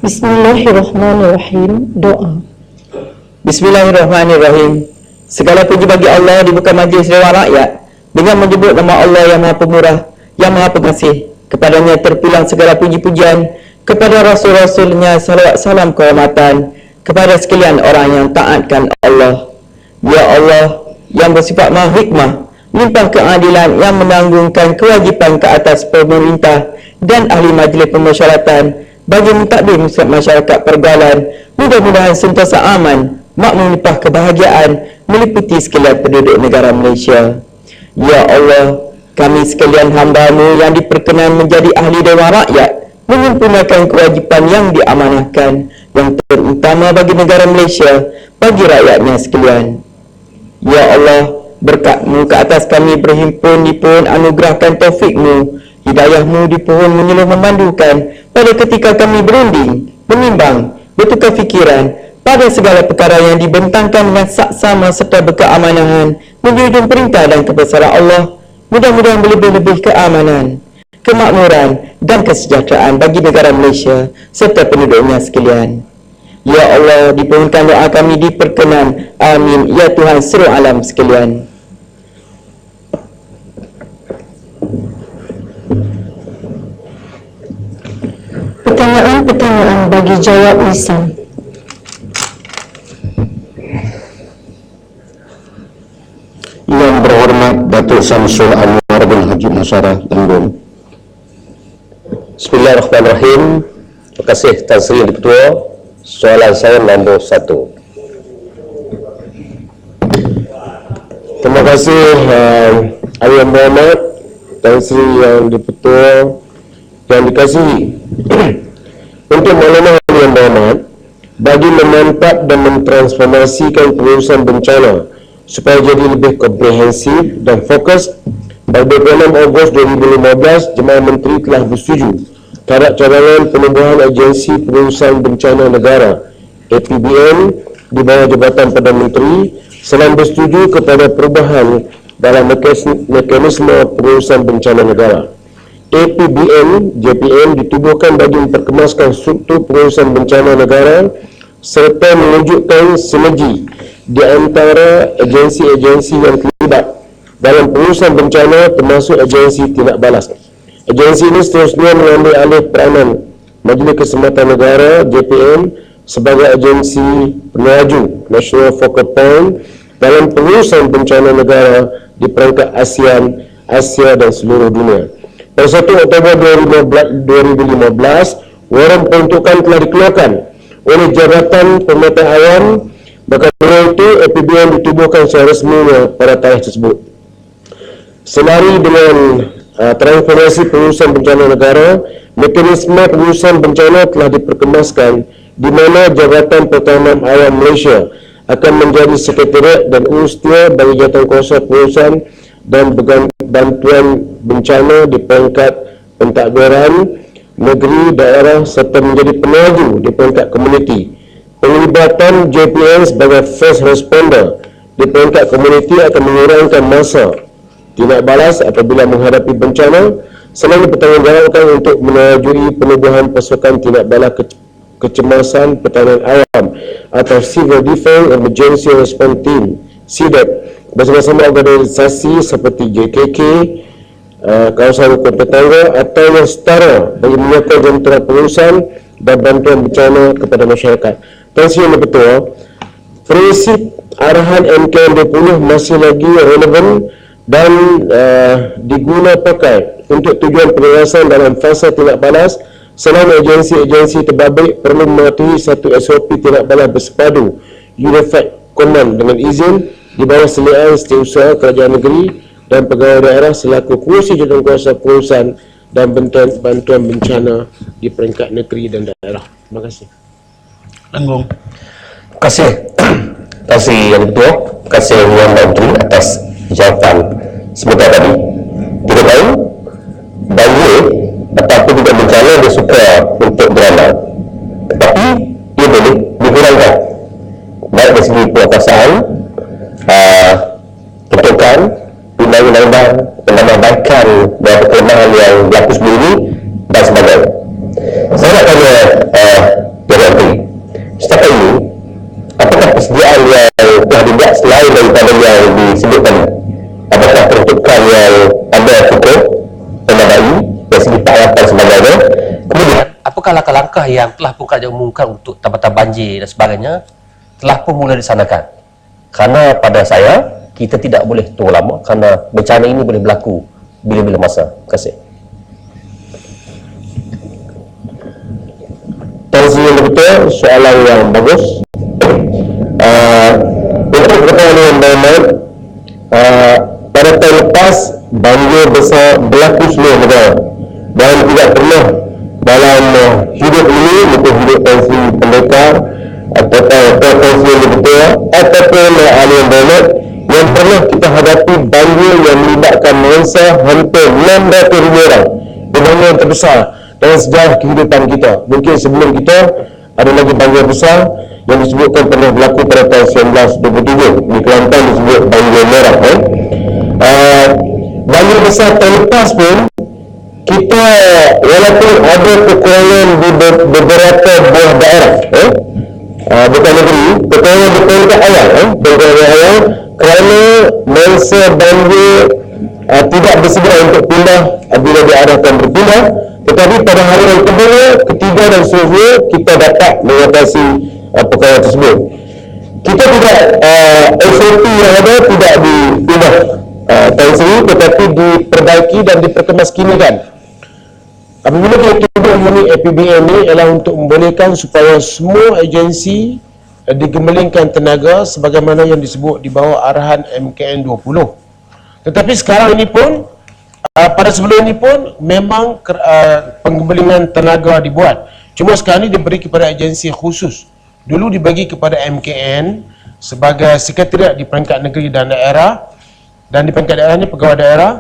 Bismillahirrahmanirrahim. Doa. Bismillahirrahmanirrahim. Segala puji bagi Allah di muka majlis Dewan Rakyat dengan menyebut nama Allah yang Maha Pemurah, yang Maha Pengasih. Kepadanya terpulang segala puji-pujian, kepada Rasul-Rasulnya salawat salam kehormatan, kepada sekalian orang yang taatkan Allah. Ya Allah yang bersifat Maha Hikmah, limpah keadilan yang menanggungkan kewajipan ke atas pemerintah dan ahli majlis pemusyawaratan bagi mentadbir masyarakat pergaulan, mudah-mudahan sentiasa aman, makmur limpah kebahagiaan meliputi sekalian penduduk negara Malaysia. Ya Allah, kami sekalian hamba-Mu yang diperkenan menjadi ahli Dewan Rakyat menyempurnakan kewajipan yang diamanahkan, yang terutama bagi negara Malaysia, bagi rakyatnya sekalian. Ya Allah, berkat-Mu ke atas kami berhimpun dipohon anugerahkan taufik-Mu, hidayah-Mu dipohon menyeluruh memandukan pada ketika kami berunding, menimbang, bertukar fikiran pada segala perkara yang dibentangkan dengan saksama serta berkeamanan menjunjung perintah dan kebesaran Allah. Mudah-mudahan berlebih-lebih keamanan, kemakmuran dan kesejahteraan bagi negara Malaysia serta penduduknya sekalian. Ya Allah, dipohonkan doa kami diperkenan. Amin. Ya Tuhan seluruh alam sekalian. Pertanyaan-pertanyaan bagi jawab lisan. Yang berhormat Datuk Samsul Anwar bin Haji Nasara Tanggung. Bismillahirrahmanirrahim. Terima kasih Tan Sri Yang Ketua. Soalan saya nombor 1. Terima kasih Ayah Muhammad, Tan Sri Yang Ketua yang dikasihi. Untuk maklumat Yang Muhammad, bagi memantap dan mentransformasikan pengurusan bencana supaya jadi lebih komprehensif dan fokus, pada 26 Ogos 2015, Jemaah Menteri telah bersetuju terhadap cadangan penubuhan Agensi Pengurusan Bencana Negara APBN di bawah Jabatan Perdana Menteri, selain bersetuju kepada perubahan dalam mekanisme pengurusan bencana negara. APBN JPN ditubuhkan bagi memperkemaskan struktur pengurusan bencana negara serta mewujudkan sinergi di antara agensi-agensi yang terlibat dalam pengurusan bencana, termasuk agensi tindak balas. Agensi ini seterusnya mengambil alih peranan Majlis Keselamatan Negara JPN sebagai agensi penaju National Focal Point dalam pengurusan bencana negara di peringkat ASEAN, Asia dan seluruh dunia. Pada 1 Oktober 2015, waran peruntukan telah dikeluarkan oleh Jabatan Pemerintah Awam. Maka dengan itu APBN ditubuhkan secara resminya pada tarikh tersebut. Senari dengan transformasi pengurusan bencana negara, mekanisme pengurusan bencana telah diperkemaskan di mana Jabatan Pertahanan Awam Malaysia akan menjadi sekretariat dan urustia bagi jawatankuasa pengurusan dan bantuan bencana di peringkat pentadbiran negeri, daerah serta menjadi penaju di peringkat komuniti. Penglibatan JPN sebagai first responder di peringkat komuniti akan mengurangkan masa tindak balas apabila menghadapi bencana, selain bertanggungjawabkan untuk menajui penubuhan pasukan tindak balas kecemasan pertahanan awam atau Civil Defence Emergency Response Team CDEP bersama-sama organisasi seperti JKK, kawasan hukum tetangga atau yang setara bagi menyiapkan jentera pengurusan dan bantuan bencana kepada masyarakat. Tan Sri Yang Ketua, prinsip arahan MKN 20 masih lagi relevan dan diguna pakai untuk tujuan pengawasan dalam fasa tindak balas, selama agensi-agensi terbabit perlu mematuhi satu SOP tindak balas bersepadu Unified Command dengan izin di bawah seliaan Setiausaha Kerajaan Negeri dan Pegawai Daerah selaku kerusi jawatankuasa pengurusan dan bantuan bencana di peringkat negeri dan daerah. Terima kasih. Tanggung. Terima kasih. Terima kasih Yang Ketua. Terima kasih Yang Menteri atas jawapan sebentar tadi. Tidak tahu banjir ataupun juga bencana dia suka untuk drama, tetapi dia boleh dikurangkan baik dari segi penguasaan, tentukan undang-undang penambahbaikan dan kelemahan yang berlaku sebelum ini dan sebagainya. Saya nak tanya apakah langkah-langkah yang telah pun kerajaan umumkan untuk tambatan banjir dan sebagainya telah pun mula disanakan? Karena pada saya, kita tidak boleh tunggu lama kerana bencana ini boleh berlaku bila-bila masa. Terima kasih. Terima kasih yang betul, soalan yang bagus. Untuk berkaitan dengan baik, pada tahun lepas banjir besar berlaku seluruh negara dan tidak pernah dalam hidup ini, mungkin hidup pensi pendekar atau pensi yang betul ataupun ahli yang berhormat, yang pernah kita hadapi banjir yang melibatkan mangsa hampir 600,000 orang. Banjir yang terbesar dalam sejarah kehidupan kita. Mungkin sebelum kita ada lagi banjir besar yang disebutkan pernah berlaku pada tahun 1927 di Kelantan, disebut banjir merah. Banjir besar tahun lepas pun kita walaupun ada kekurangan di beberapa buah daerah, bukan negeri, kekurangan di peringkat awal, kerana mangsa banjir tidak bersegera untuk pindah bila diarahkan berpindah. Tetapi pada hari yang kedua, ketiga dan seterusnya kita dapat mengatasi perkara tersebut. Kita tidak SOP yang ada tidak dipindah tahun ini, tetapi diperbaiki dan diperkemaskinikan. Apabila kita tuduh mengenai APBN ini ialah untuk membolehkan supaya semua agensi digemblengkan tenaga sebagaimana yang disebut di bawah arahan MKN 20. Tetapi sekarang ini pun pada sebelum ini pun memang penggembelingan tenaga dibuat. Cuma sekarang ini diberi kepada agensi khusus. Dulu dibagi kepada MKN sebagai sekretariat di peringkat negeri dan daerah, dan di peringkat daerah ini pegawai daerah.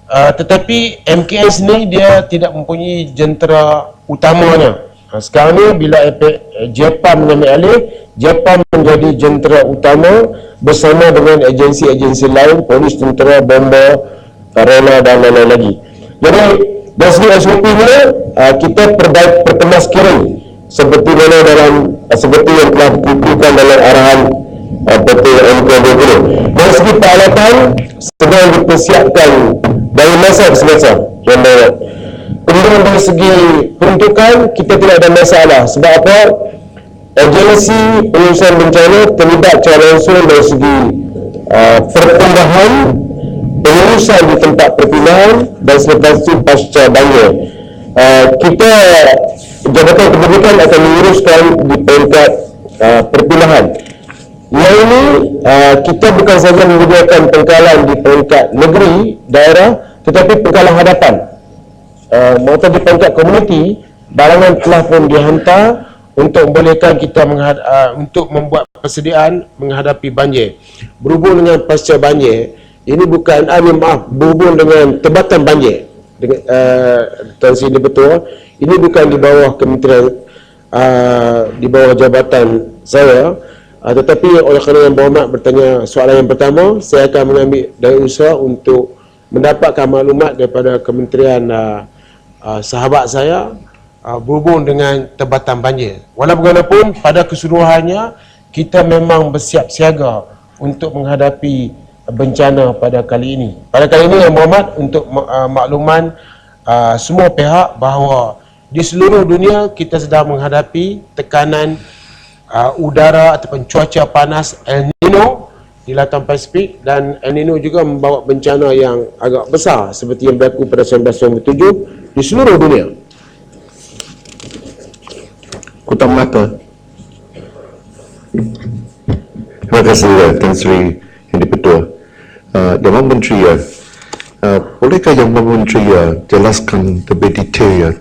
Tetapi MKN sendiri dia tidak mempunyai jentera utamanya. Sekarang ni bila JPAM mengambil alih, JPAM menjadi jentera utama bersama dengan agensi-agensi lain, polis, tentera, bomba, Rena dan lain-lain lagi. Jadi dari segi SOP ni kita perkemaskiran seperti mana seperti yang telah dikukuhkan dalam arahan PT MK20. Dari segi peralatan sedang dipersiapkan dari masa ke semasa yang baik. Kemudian dari segi peruntukan kita tidak ada masalah. Sebab apa? Agensi pengurusan bencana terlibat secara langsung dari segi perpindahan, pengurusan di tempat perpindahan dan selepas itu pasca banjir. Kita Jabatan Kependudukan akan menguruskan di peringkat perpindahan. Yang ini kita bukan saja menyediakan pengkalan di peringkat negeri, daerah, tetapi pengkalan hadapan. Maksudnya di peringkat komuniti, barangan telah pun dihantar untuk membolehkan kita untuk membuat persediaan menghadapi banjir. Berhubung dengan pasca banjir, ini bukan, berhubung dengan tebatan banjir. Tuan Sri betul, ini bukan di bawah kementerian, di bawah jabatan saya, tetapi oleh kerana yang berhormat bertanya soalan yang pertama, saya akan mengambil daya usaha untuk mendapatkan maklumat daripada kementerian sahabat saya berhubung dengan tebatan banjir. Walau bagaimanapun, pada keseluruhannya kita memang bersiap siaga untuk menghadapi bencana pada kali ini. Pada kali ini yang berhormat untuk makluman semua pihak bahawa di seluruh dunia kita sedang menghadapi tekanan udara ataupun cuaca panas El Nino di Lautan Pasifik, dan El Nino juga membawa bencana yang agak besar seperti yang berlaku pada 1997 di seluruh dunia. Kutang Mata. Terima kasih Tan Sri Yang Di-Pertua. Yang Menteri, bolehkah Yang Menteri jelaskan lebih detail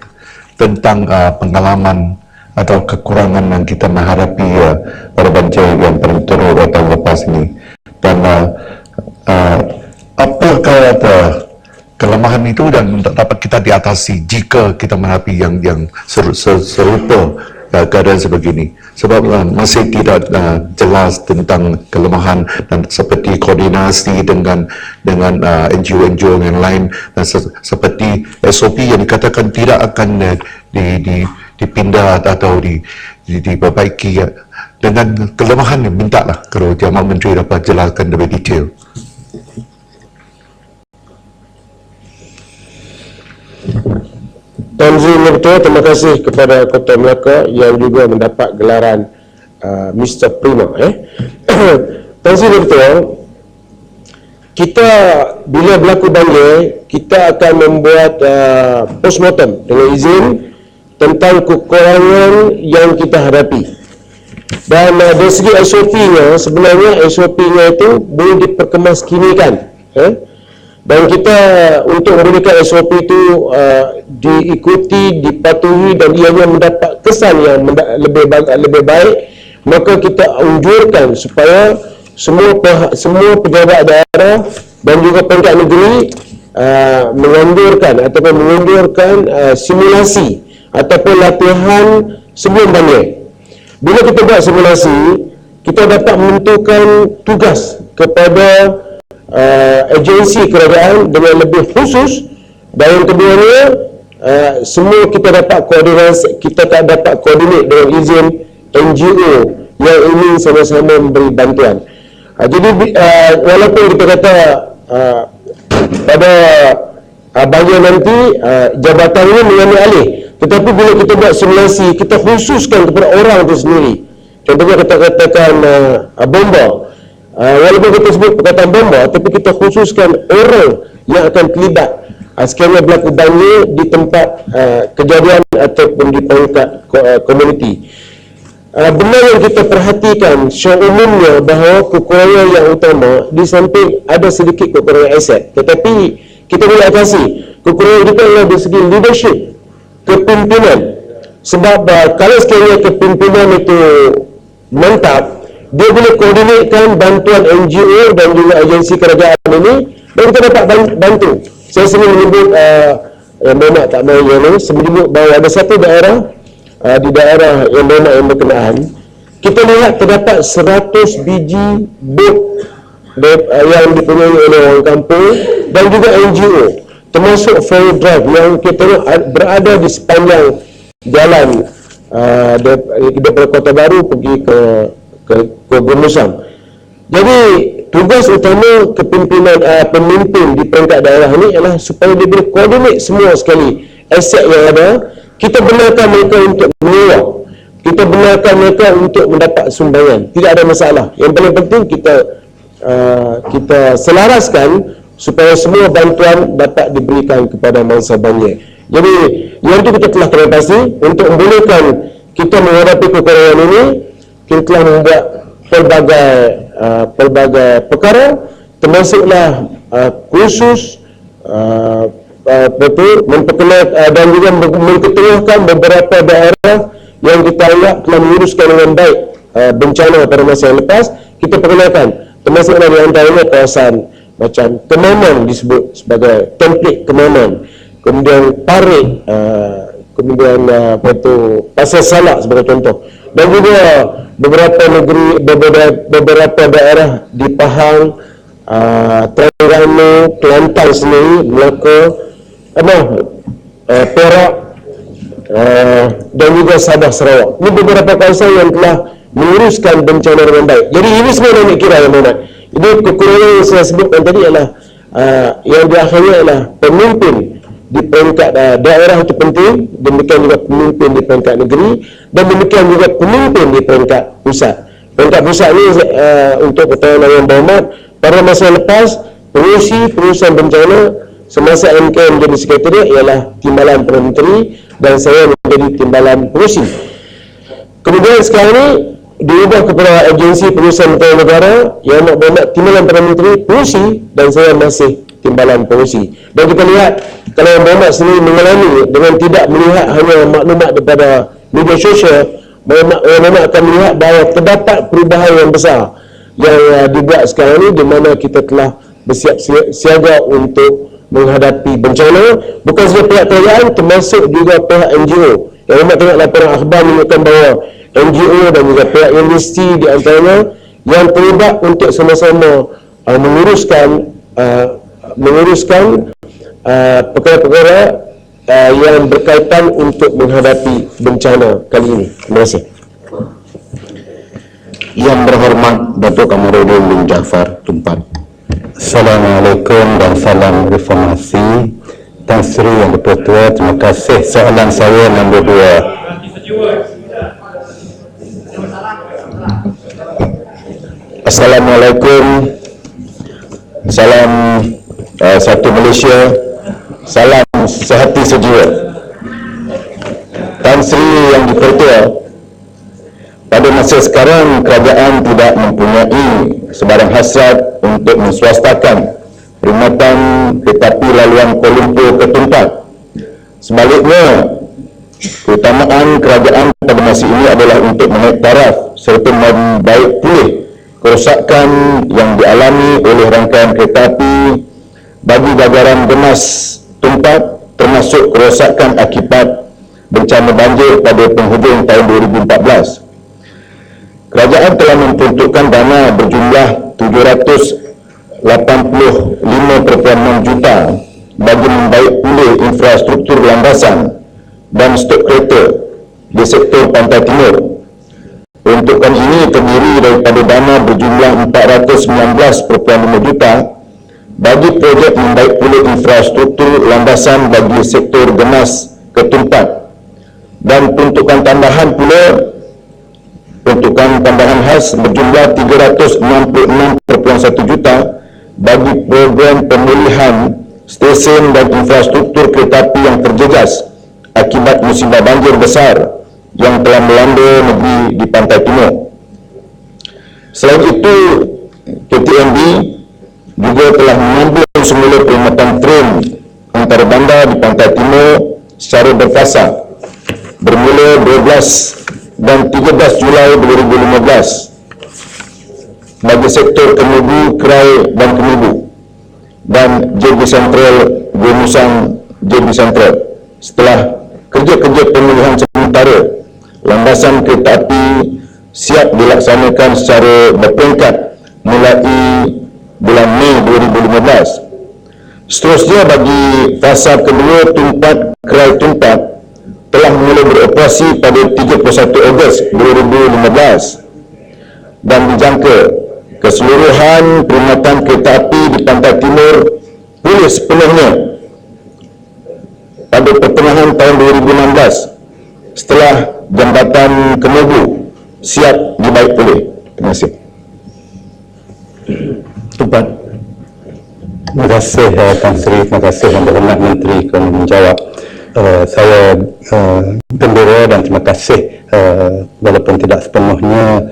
tentang pengalaman atau kekurangan yang kita menghadapi pada banjir yang paling teruk tahun lepas ini, dan apakah kelemahan itu dan dapat kita diatasi jika kita menghadapi yang serupa keadaan sebegini, sebab masih tidak jelas tentang kelemahan dan seperti koordinasi dengan NGO-NGO yang lain, dan seperti SOP yang dikatakan tidak akan dipindah atau diperbaiki. Dengan kelemahan yang mintalah kalau Jamaah Menteri dapat jelaskan lebih detail. Tuan Zul Mertua, terima kasih kepada Kota Melaka yang juga mendapat gelaran Mr. Prima. Tuan Zul Mertua, kita bila berlaku banjir, kita akan membuat postmortem dengan izin tentang kekurangan yang kita hadapi. Dan dari segi SOP-nya, sebenarnya SOP-nya itu boleh diperkemaskinikan. Dan kita untuk memberikan SOP itu diikuti, dipatuhi dan ianya mendapat kesan yang lebih baik, maka kita anjurkan supaya semua pejabat daerah dan juga peringkat negeri mengundurkan simulasi ataupun latihan sebelum banjir. Bila kita buat simulasi, kita dapat menentukan tugas kepada agensi kerajaan dengan lebih khusus, dan yang keduanya semua kita dapat koordinasi, kita tak dapat koordinat dengan izin NGO yang ingin sama-sama memberi bantuan. Jadi walaupun kita kata pada banjir nanti jabatan ini mengambil alih, tetapi bila kita buat simulasi, kita khususkan kepada orang itu sendiri. Contohnya kita katakan bomba. Walaupun kita sebut perkataan bomba, tapi kita khususkan orang yang akan terlibat sekiranya berlaku banjir di tempat kejadian ataupun di peringkat komuniti. Benar yang kita perhatikan secara umumnya bahawa kekurangan yang utama di samping ada sedikit kekurangan aset, tetapi kita boleh atasi kekurangan kita adalah dari segi leadership, kepimpinan. Sebab kalau sekiranya kepimpinan itu mantap, dia boleh koordinatkan bantuan NGO dan juga agensi kerajaan ini, dan kita dapat bantu. Saya sering menyebut Mohd tak mahu yang ini, sebelum bahawa ada satu daerah di daerah yang Mohd yang berkenaan, kita lihat terdapat 100 biji bot yang dipunyai oleh orang kampung dan juga NGO, termasuk ferry drive yang kita berada di sepanjang jalan daripada Kota Baru pergi ke Gurmusang. Jadi tugas utama kepimpinan pemimpin di peringkat daerah ini adalah supaya dia boleh koordinat semua sekali aset yang ada. Kita benarkan mereka untuk menyewa, kita benarkan mereka untuk mendapat sumbangan, tidak ada masalah. Yang paling penting kita selaraskan supaya semua bantuan dapat diberikan kepada mangsa banjir. Jadi yang itu kita telah teratasi. Untuk membolehkan kita menghadapi kekurangan ini, kita telah membuat pelbagai perkara, termasuklah kursus memperkenalkan dan juga mengetemukan beberapa daerah yang kita anggap telah menguruskan dengan baik bencana pada masa yang lepas. Kita perkenalkan, termasuklah di antaranya kawasan macam Kemaman disebut sebagai template Kemaman, kemudian Parit, kemudian Pasir Salak sebagai contoh, dan juga beberapa daerah di Pahang, Terengganu, Kelantan sendiri, Melaka, Perak, dan juga Sabah Sarawak. Ini beberapa kawasan yang telah menguruskan bencana dengan baik. Jadi ini semua yang nak kira yang mana. Jadi kekurangan yang saya sebutkan tadi adalah yang di akhirnya adalah pemimpin di peringkat daerah itu penting, demikian juga pemimpin di peringkat negeri, dan demikian juga pemimpin di peringkat pusat. Peringkat pusat ini untuk pertahanan yang berhormat, pada masa lepas pengurusi pengurusan bencana semasa MK menjadi sekretariat ialah Timbalan Perdana Menteri dan saya menjadi Timbalan Pengurusi. Kemudian sekarang ini diubah kepada agensi pengurusan bencana negara yang nak berhormat Timbalan Perdana Menteri Pengurusi, dan saya masih Timbalan Pengurusi. Dan kita lihat kalau yang berhormat sendiri mengalami dengan tidak melihat hanya maklumat daripada media sosial, orang akan melihat bahawa terdapat perubahan yang besar yang dibuat sekarang ini, di mana kita telah bersiap siaga untuk menghadapi bencana. Bukan sahaja pihak kerajaan, termasuk juga pihak NGO. Yang hormat tengok laporan akhbar menunjukkan bahawa NGO dan juga pihak universiti di antaranya yang terlibat untuk sama-sama menguruskan perkara-perkara yang berkaitan untuk menghadapi bencana kali ini. Terima kasih. Yang berhormat Datuk Kamarudin bin Jaafar Tumpan. Assalamualaikum dan salam reformasi. Tan Sri Yang Dipertua, terima kasih. Soalan saya nombor 2. Assalamualaikum. Salam satu Malaysia. Salam sehati sejiwa. Tan Sri Yang Dipertua, pada masa sekarang kerajaan tidak mempunyai sebarang hasrat untuk menswastakan perkhidmatan kereta api laluan Kuala Lumpur ke Tumpak. Sebaliknya, keutamaan kerajaan pada masa ini adalah untuk menaik taraf serta membaik pulih kerosakan yang dialami oleh rangkaian kereta api bagi jajaran Gemas Tumpak, termasuk kerosakan akibat bencana banjir pada penghujung tahun 2014. Kerajaan telah memperuntukkan dana berjumlah 785.6 juta bagi membaik pulih infrastruktur landasan dan stok kereta di sektor Pantai Timur. Peruntukan ini terdiri daripada dana berjumlah 419.5 juta bagi projek membaik pulih infrastruktur landasan bagi sektor Gemas ke Tumpak, dan peruntukan tambahan khas berjumlah 366.1 juta bagi program pemulihan stesen dan infrastruktur kereta api yang terjejas akibat musibah banjir besar yang telah melanda negeri di Pantai Timur. Selain itu, KTMB juga telah menyambung semula perkhidmatan tren antarabandar di Pantai Timur secara berfasa bermula 12 dan 13 Julai 2015 bagi sektor Kemubu, Kerai dan Kemubu dan JB Sentral Gomusang JB Sentral. Setelah kerja-kerja pemulihan sementara, landasan kereta api siap dilaksanakan secara berperingkat mulai bulan Mei 2015. Seterusnya, bagi fasa kedua Tumpak Kerai Tumpak telah mula beroperasi pada 31 Ogos 2015 dan dijangka keseluruhan perkhidmatan kereta api di Pantai Timur pulih sepenuhnya pada pertengahan tahun 2016 setelah jambatan Kemubu siap dibaik pulih. Terima kasih. Tumpak. Terima kasih Tan Sri, terima kasih Yang Berhormat Menteri kerana menjawab. Saya gembira dan terima kasih walaupun tidak sepenuhnya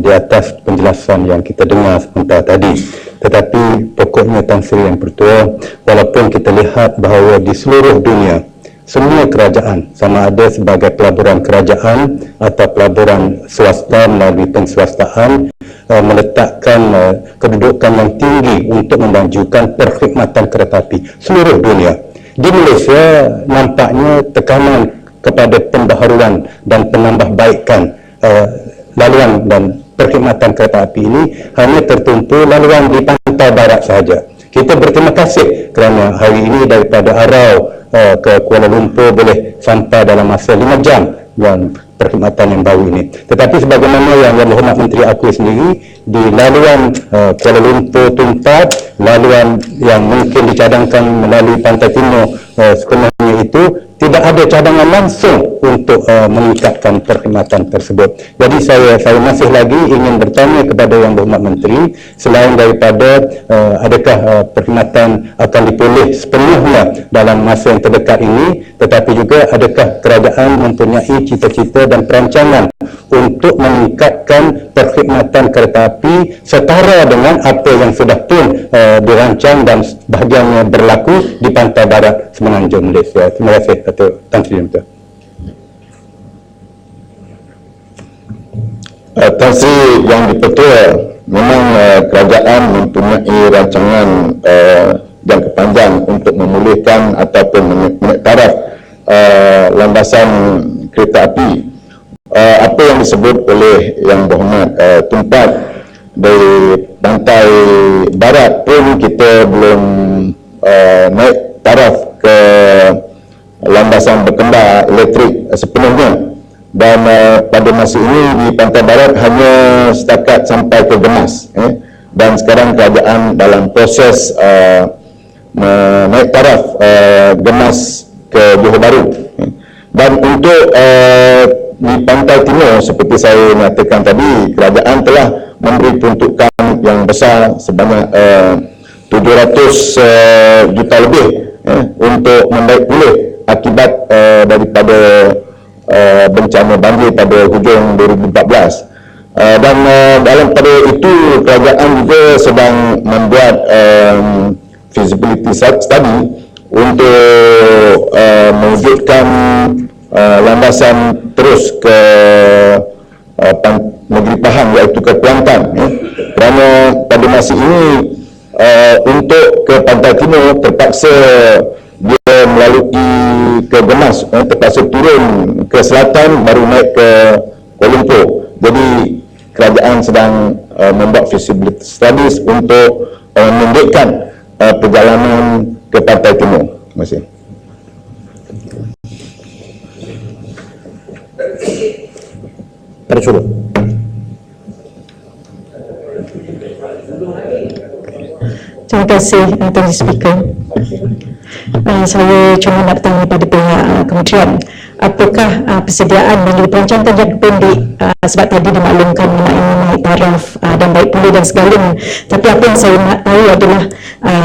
di atas penjelasan yang kita dengar sebentar tadi. Tetapi pokoknya Tan Sri Yang Bertua, walaupun kita lihat bahawa di seluruh dunia semua kerajaan, sama ada sebagai pelaburan kerajaan atau pelaburan swasta melalui penswastaan, meletakkan kedudukan yang tinggi untuk memajukan perkhidmatan kereta api seluruh dunia. Di Malaysia nampaknya tekanan kepada pembaharuan dan penambahbaikan laluan dan perkhidmatan kereta api ini hanya tertumpu laluan di pantai barat sahaja. Kita berterima kasih kerana hari ini daripada Arau ke Kuala Lumpur boleh sampai dalam masa 5 jam dan perkhidmatan yang baru ini. Tetapi sebagaimana yang Berhormat Menteri akui sendiri, di laluan Kuala Lumpur Tumpak, laluan yang mungkin dicadangkan melalui Pantai Timur sepenuhnya itu, tidak ada cadangan langsung untuk meningkatkan perkhidmatan tersebut. Jadi saya masih lagi ingin bertanya kepada Yang Berhormat Menteri, selain daripada adakah perkhidmatan akan dipulih sepenuhnya dalam masa yang terdekat ini, tetapi juga adakah kerajaan mempunyai cita-cita dan perancangan untuk meningkatkan perkhidmatan kereta api setara dengan apa yang sudah pun dirancang dan bahagiannya berlaku di pantai barat Semenanjung Malaysia. Terima kasih Datuk Tan Sri Yang Bertua. Tan Sri Yang Dipertua, memang kerajaan mempunyai rancangan jangka panjang untuk memulihkan ataupun menaik taraf landasan kereta api. Apa yang disebut oleh Yang Berhormat Tumpak dari pantai barat pun kita belum naik taraf ke landasan berkendar elektrik sepenuhnya, dan pada masa ini di pantai barat hanya setakat sampai ke Gemas, dan sekarang kerajaan dalam proses naik taraf Gemas ke Johor Bahru. Dan untuk di Pantai Timur, seperti saya nyatakan tadi, kerajaan telah memberi peruntukan yang besar sebanyak 700 juta lebih untuk membaik pulih akibat daripada bencana banjir pada hujung 2014. Dan dalam pada itu kerajaan juga sedang membuat feasibility study untuk mewujudkan landasan terus ke negeri Pahang, iaitu ke Kuantan, kerana pada masa ini untuk ke Pantai Timur terpaksa dia melalui ke Gemas, terpaksa turun ke selatan baru naik ke Kuala Lumpur. Jadi kerajaan sedang membuat feasibility studies untuk membimbingkan perjalanan ke Pantai Timur. Terima kasih. Terima Terima kasih, Tuan Speaker. Saya cuma nak bertanya pada pihak kementerian, apakah persediaan bagi perancangan jangka pendek, sebab tadi dimaklumkan mengenai taraf dan baik pulih dan segalanya, tapi apa yang saya nak tahu adalah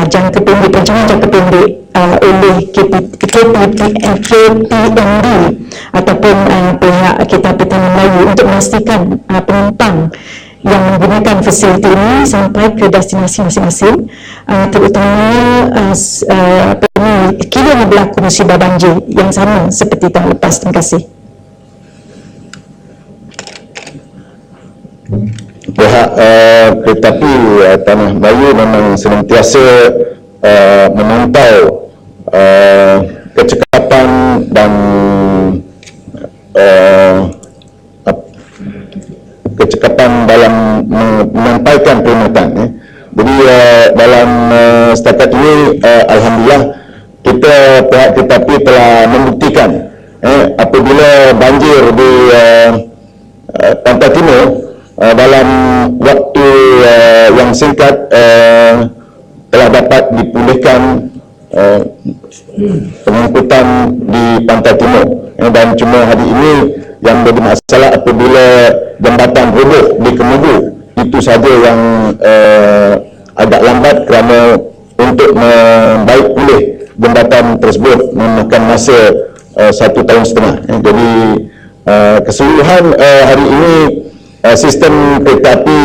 jangka pendek, perancangan jangka pendek oleh KPMD ataupun pihak Kereta Pertanian Melayu untuk memastikan penumpang yang menggunakan fasiliti ini sampai ke destinasi masing-masing, terutamanya kira berlaku musibah banjir yang sama seperti tahun lepas. Terima kasih. Pihak Kereta Api Tanah Melayu memang senantiasa memantau kecekapan dan kecekapan dalam menyampaikan perkhidmatan. Jadi dalam setakat ini alhamdulillah kita pihak Kereta Api telah membuktikan apabila banjir di Pantai Timur dalam waktu yang singkat telah dapat dipulihkan pengangkutan di Pantai Timur. Dan cuma hari ini yang menjadi masalah apabila jambatan roboh di Kemudu, itu saja yang agak lambat kerana untuk membaik pulih jambatan tersebut memakan masa 1 tahun setengah. Jadi keseluruhan hari ini sistem kereta api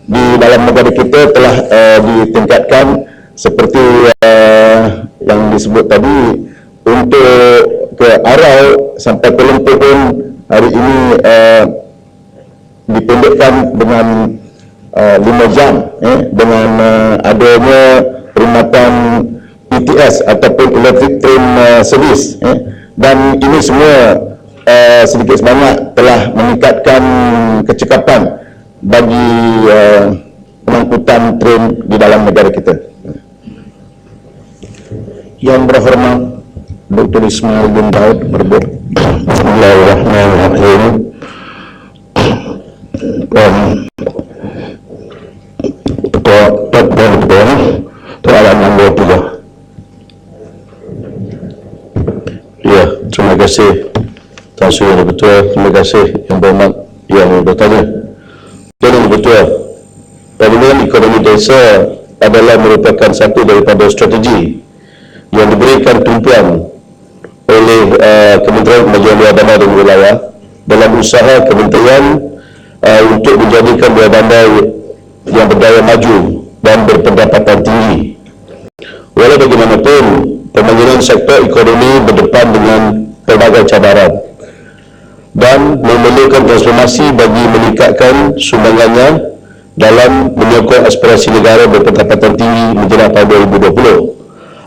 di dalam negara kita telah ditingkatkan seperti yang disebut tadi. Untuk ke Arau sampai ke Lumpur pun hari ini dipendekkan dengan 5 jam dengan adanya perkhidmatan ETS ataupun Electric Train Service, dan ini semua sedikit sebanyak telah meningkatkan kecekapan bagi pengangkutan train di dalam negara kita. Yang berhormat Dr. Ismail bin Daud Merbuk. Bismillahirrahmanirrahim. Ketua Alam Nombor 3. Ya, terima kasih Tuan Sri Yang Ketua. Terima kasih Yang Berhormat yang bertanya. Tuan Yang Ketua, Pembangunan Ekonomi Desa adalah merupakan satu daripada strategi yang diberikan tumpuan oleh Kementerian Kemajuan Luar Bandar dan Wilayah dalam usaha kementerian untuk menjadikan luar bandar yang berdaya maju dan berpendapatan tinggi. Walau bagaimanapun, pembangunan sektor ekonomi berdepan dengan pelbagai cabaran dan memerlukan transformasi bagi meningkatkan sumbangannya dalam menyokong aspirasi negara berpendapatan tinggi menjelang tahun 2020.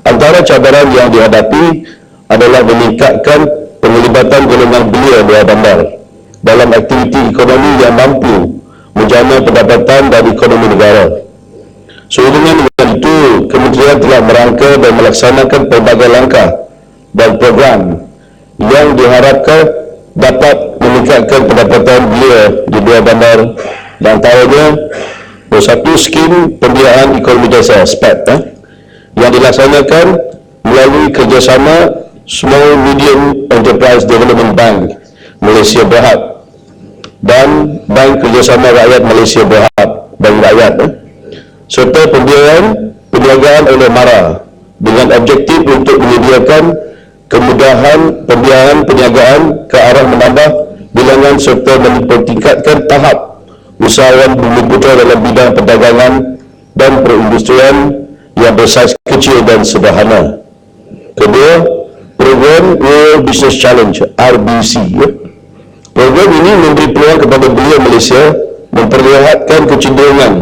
Antara cabaran yang dihadapi adalah meningkatkan penglibatan golongan belia luar bandar dalam aktiviti ekonomi yang mampu menjana pendapatan dan ekonomi negara. Sehubungan dengan itu, Kementerian telah merangka dan melaksanakan pelbagai langkah dan program yang diharapkan dapat meningkatkan pendapatan belia di luar bandar, dan antaranya satu skim pembiayaan ekonomi desa SPED yang dilaksanakan melalui kerjasama Small Medium Enterprise Development Bank Malaysia Berhad dan Bank Kerjasama Rakyat Malaysia Berhad Bank Rakyat serta pembiayaan oleh MARA dengan objektif untuk menyediakan kemudahan pembiayaan perniagaan ke arah menambah bilangan serta mempertingkatkan tahap usahawan Bumiputera dalam bidang perdagangan dan perindustrian yang bersaiz kecil dan sederhana. Kedua, program Rural Business Challenge RBC. Program ini memberi peluang kepada belia Malaysia memperlihatkan kecenderungan,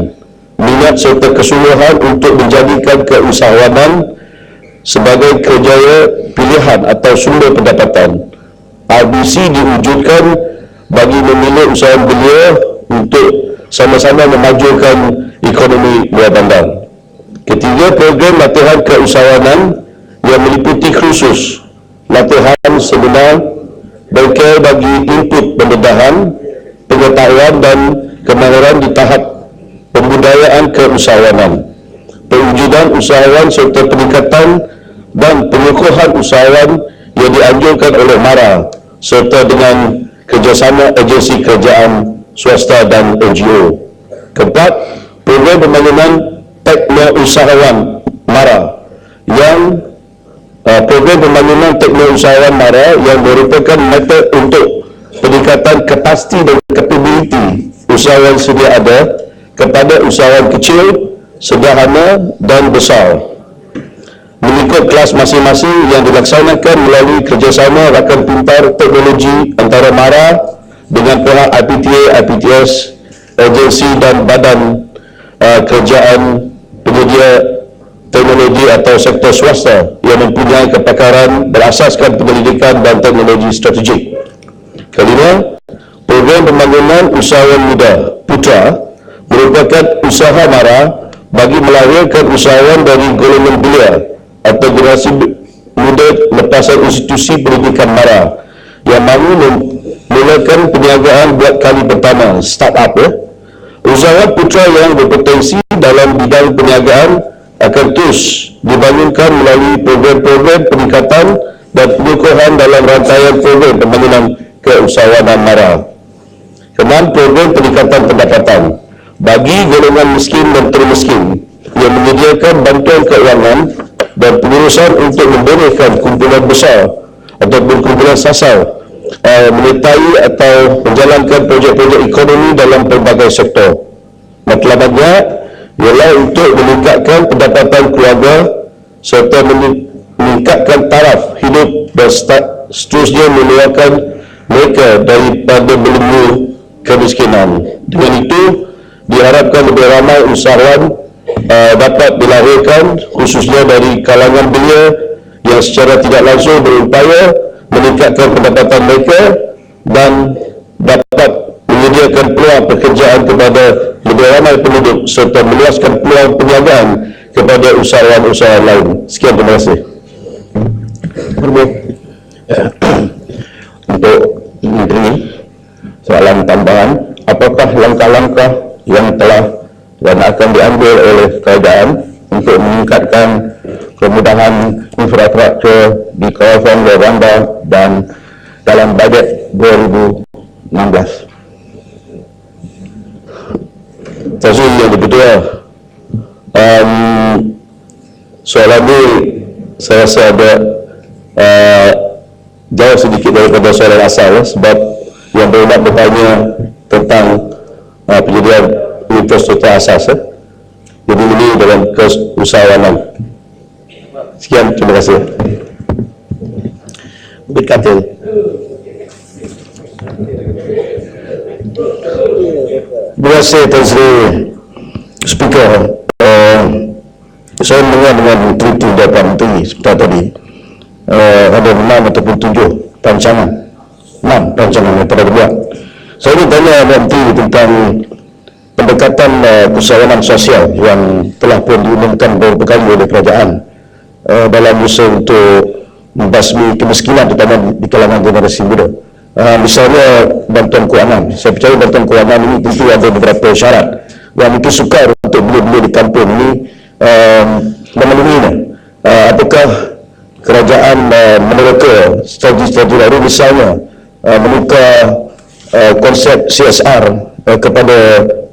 minat serta kesungguhan untuk menjadikan keusahawanan sebagai kerjaya pilihan atau sumber pendapatan. RBC diwujudkan bagi memilih usahawan belia untuk sama-sama memajukan ekonomi luar bandar. Ketiga, program latihan keusahawanan yang meliputi khusus latihan seminar bengkel bagi input pendedahan, pengetahuan dan kemahiran di tahap pembudayaan keusahawanan, pewujudan usahawan serta peningkatan dan pengukuhan usahawan yang dianjurkan oleh MARA serta dengan kerjasama agensi kerajaan swasta dan NGO. Keempat, program pembangunan teknousahawan MARA yang merupakan metod untuk peningkatan kapasiti dan kapabiliti usahawan sedia ada kepada usahawan kecil, sederhana dan besar mengikut kelas masing-masing yang dilaksanakan melalui kerjasama rakan pintar teknologi antara MARA dengan pihak IPTA, IPTS, agensi dan badan kerajaan penyedia teknologi atau sektor swasta yang mempunyai kepakaran berasaskan penyelidikan dan teknologi strategik. Kelima, program pembangunan usahawan muda Putra merupakan usaha MARA bagi melahirkan usahawan dari golongan belia atau generasi muda lepasan institusi pendidikan MARA yang mahu memulakan perniagaan buat kali pertama, startup. Usahawan putra yang berpotensi dalam bidang perniagaan akan terus dibangunkan melalui program-program peningkatan dan pengukuhan dalam rantaian program pembangunan keusahawanan MARA. Keenam, program peningkatan pendapatan bagi golongan miskin dan termiskin yang menyediakan bantuan keuangan dan pengurusan untuk membolehkan kumpulan besar ataupun kumpulan sasar menyertai atau menjalankan projek-projek ekonomi dalam pelbagai sektor. Matlabatnya ialah untuk meningkatkan pendapatan keluarga serta meningkatkan taraf hidup dan seterusnya mengeluarkan mereka daripada belenggu kemiskinan. Dengan itu diharapkan lebih ramai usahawan dapat dilahirkan khususnya dari kalangan belia yang secara tidak langsung berupaya meningkatkan pendapatan mereka dan dapat menyediakan peluang pekerjaan kepada lebih ramai penduduk serta meluaskan peluang perniagaan kepada usahawan-usahawan lain. Sekian, terima kasih. Untuk Menteri, soalan tambahan, apakah langkah-langkah yang telah dan akan diambil oleh kerajaan untuk meningkatkan kemudahan infrastruktur di kawasan luar bandar dan dalam bajet 2016? Terima kasih Yang Di-Pertua. Soalan ini saya rasa ada jauh sedikit daripada soalan asal sebab yang berhubungan bertanya tentang penyediaan infrastruktur asas. Jadi ini dalam keusahawanan. Sekian, terima kasih. Berkata. Terima kasih Tuan Sri Speaker. Saya mendengar dengan teliti daripada Menteri sebentar tadi ada 6 ataupun 7 rancangan yang telah dibuat. Saya ingin tanya Menteri tentang pendekatan usahawanan sosial yang telah pun diumumkan beberapa kali oleh kerajaan dalam usaha untuk membasmi kemiskinan terutama di kalangan generasi muda. Misalnya bantuan kewangan. Saya percaya bantuan kewangan ini tentu ada beberapa syarat yang mungkin sukar untuk belia-belia di kampung ini dan menemuinya. Apakah kerajaan menerka strategi-strategi baru, misalnya membuka konsep CSR kepada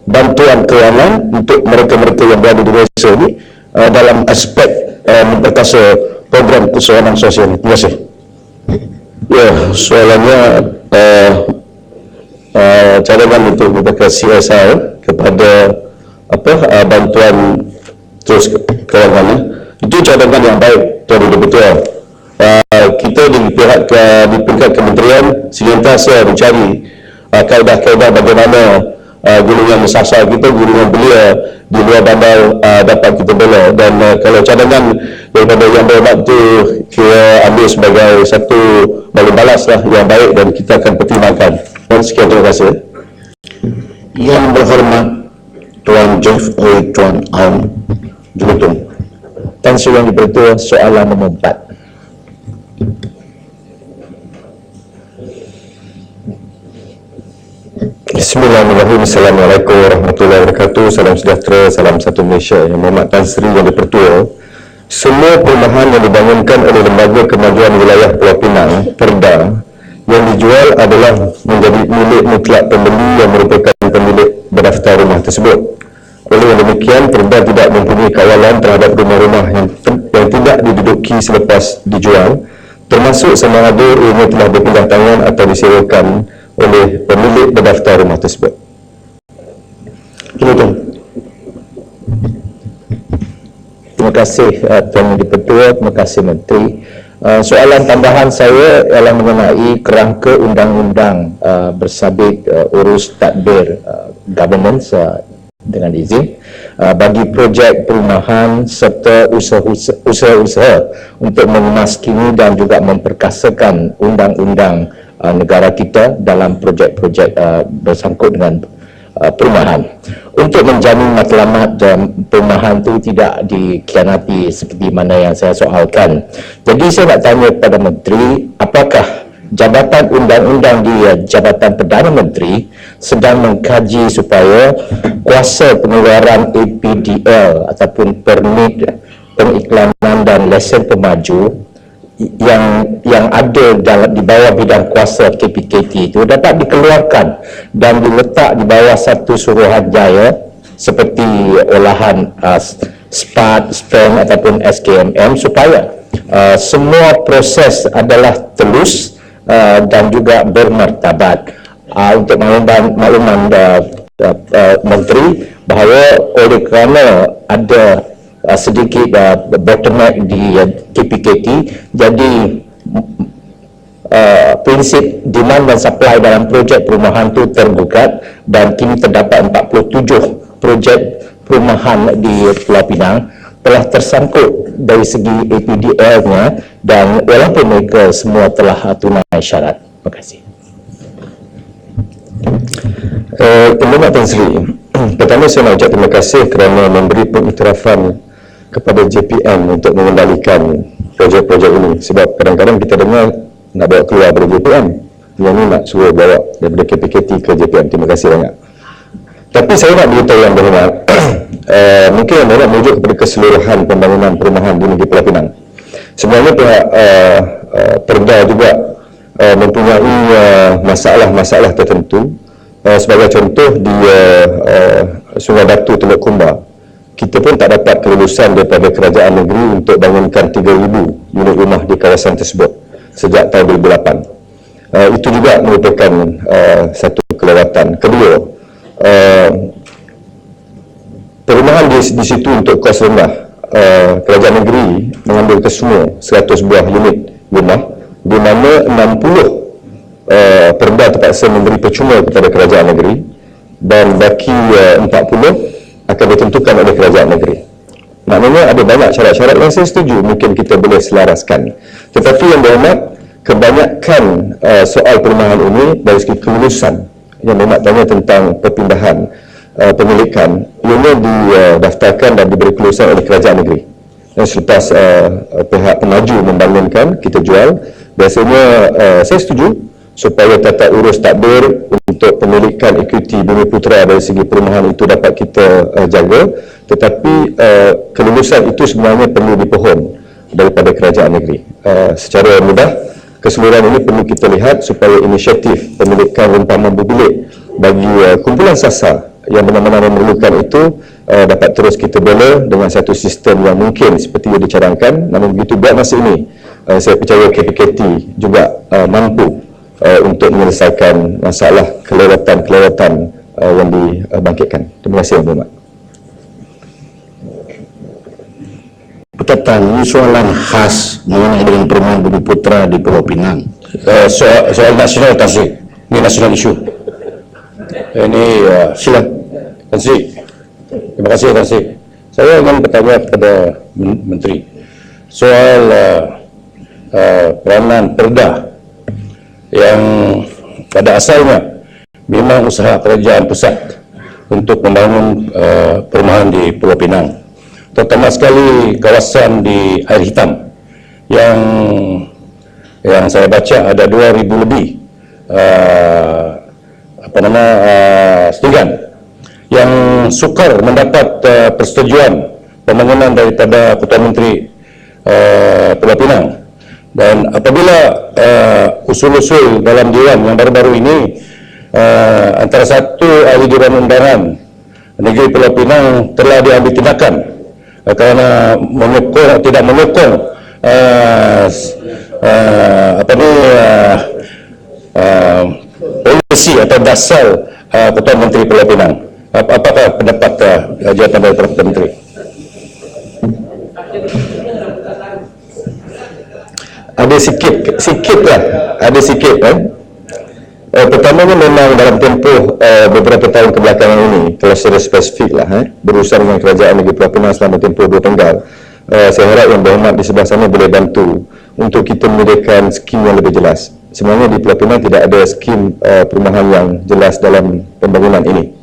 bantuan kewangan untuk mereka-mereka yang berada di desa ini dalam aspek memperkasa program keselamatan sosial. Terima kasih. Ya, soalannya cadangan untuk memperkasa CSR kepada bantuan terus kewangan, itu cadangan yang baik, Tuan Betul. Kita di peringkat kementerian sentiasa mencari kaedah-kaedah bagaimana golongan sasar kita, golongan belia di luar bandar dapat kita bela, dan kalau cadangan daripada yang berhormat itu kita ambil sebagai satu balas balas lah yang baik, dan kita akan pertimbangkan. Dan sekian, terima kasih. Yang berhormat Tuan Jeff Tuan Aung Jurutung. Tan Sri Yang Dipertua, soalan nombor 4. Bismillahirrahmanirrahim. Assalamualaikum warahmatullahi wabarakatuh. Salam sejahtera, salam satu Malaysia. Yang Mohd Tan Sri Yang Dipertua, semua perumahan yang dibangunkan oleh Lembaga Kemajuan Wilayah Pulau Pinang, Perda, yang dijual adalah menjadi milik mutlak pembeli yang merupakan pemilik berdaftar rumah tersebut. Oleh yang demikian, Perda tidak mempunyai kawalan terhadap rumah-rumah yang tidak diduduki selepas dijual, termasuk sama ada ianya telah berpindah tangan atau disewakan oleh pemilik berdaftar rumah tersebut. Terima kasih Tuan Dipertua, terima kasih Menteri. Soalan tambahan saya ialah mengenai kerangka undang-undang bersabit urus tadbir governance dengan izin bagi projek perumahan serta usaha-usaha untuk memaskini dan juga memperkasakan undang-undang negara kita dalam projek-projek bersangkut dengan perumahan, untuk menjamin matlamat dan perumahan itu tidak dikhianati seperti mana yang saya soalkan. Jadi saya nak tanya kepada Menteri, apakah Jabatan Undang-Undang di Jabatan Perdana Menteri sedang mengkaji supaya kuasa pengeluaran APDL ataupun permit pengiklanan dan lesen pemaju yang ada di bawah bidang kuasa KPKT itu dapat dikeluarkan dan diletak di bawah satu suruhanjaya seperti olahan SPAT, SPEN ataupun SKMM, supaya semua proses adalah telus dan juga bermartabat. Untuk makluman Menteri, bahawa oleh kerana ada sedikit bottleneck di KPKT, jadi prinsip demand dan supply dalam projek perumahan itu tergugat, dan kini terdapat 47 projek perumahan di Pulau Pinang telah tersangkut dari segi APDL-nya, dan walaupun mereka semua telah tunai syarat. Terima kasih. Terima kasih Tan Sri. Pertama, saya nak ucap terima kasih kerana memberi pengiktirafan kepada JPM untuk mengendalikan projek-projek ini, sebab kadang-kadang kita dengar nak bawa keluar dari JPM, yang ini nak suruh bawa daripada KPKT ke JPM. Terima kasih banyak. Tapi saya nak beritahu yang berhormat, mungkin yang berhormat merujuk kepada keseluruhan pembangunan perumahan di negeri Pulau Pinang. Sebenarnya pihak Perda juga mempunyai masalah-masalah tertentu. Sebagai contoh, di Sungai Batu, Teluk Kumba, kita pun tak dapat kelulusan daripada kerajaan negeri untuk bangunkan 3,000 unit rumah di kawasan tersebut sejak tahun 2008. Itu juga merupakan satu kelewatan. Kedua, perumahan di situ untuk kos rendah, kerajaan negeri mengambil kesemua 100 buah unit rumah, di mana 60 Perda terpaksa memberi percuma kepada kerajaan negeri, dan baki 40 akan ditentukan oleh kerajaan negeri. Maknanya ada banyak syarat-syarat yang saya setuju mungkin kita boleh selaraskan. Tetapi yang berhormat, kebanyakan soal perumahan ini dari segi kelulusan, yang berhormat tanya tentang perpindahan pemilikan, ianya didaftarkan dan diberi kelulusan oleh kerajaan negeri. Dan selepas pihak pemaju membangunkan, kita jual, biasanya saya setuju supaya tata urus takbir untuk pemilikan ekuiti Bumiputera dari segi perumahan itu dapat kita jaga, tetapi kelulusan itu sebenarnya perlu dipohon daripada kerajaan negeri. Secara mudah, keseluruhan ini perlu kita lihat supaya inisiatif pemilikan rumah mampu bilik bagi kumpulan sasar yang benar-benar memerlukan itu dapat terus kita bela dengan satu sistem yang mungkin seperti yang dicadangkan. Namun begitu buat masa ini, saya percaya KPKT juga mampu untuk menyelesaikan masalah kelewatan-kelewatan yang dibangkitkan. Terima kasih, Yang Berhormat. Perkataan ini soalan khas mengenai dengan perumahan Bumiputera di Pulau Pinang. Soal nasional Tan Sri, ini nasional isu. Ini silakan Tan Sri. Terima kasih Tan Sri. Saya ingin bertanya kepada Menteri soal peranan Perda yang pada asalnya memang usaha kerajaan pusat untuk membangun perumahan di Pulau Pinang, terutama sekali kawasan di Air Hitam yang saya baca ada 2,000 lebih setinggan yang sukar mendapat persetujuan pembangunan daripada Ketua Menteri Pulau Pinang. Dan apabila usul-usul dalam Dewan yang baru-baru ini, antara satu ahli Dewan Undangan Negeri Pulau Pinang telah diambil tindakan kerana tidak menyokong polisi atau dasar Ketua Menteri Pulau Pinang. Apakah pendapat jawapan dari Ketua Menteri? Ada sikit lah. Pertamanya memang dalam tempoh beberapa tahun kebelakangan ini, kalau secara spesifik lah, berurusan dengan kerajaan negeri Pulau Pinang selama tempoh 2 tenggal, saya harap Yang Berhormat di sebelah sana boleh bantu untuk kita menyediakan skim yang lebih jelas. Sebenarnya di Pulau Pinang tidak ada skim perumahan yang jelas dalam pembangunan ini.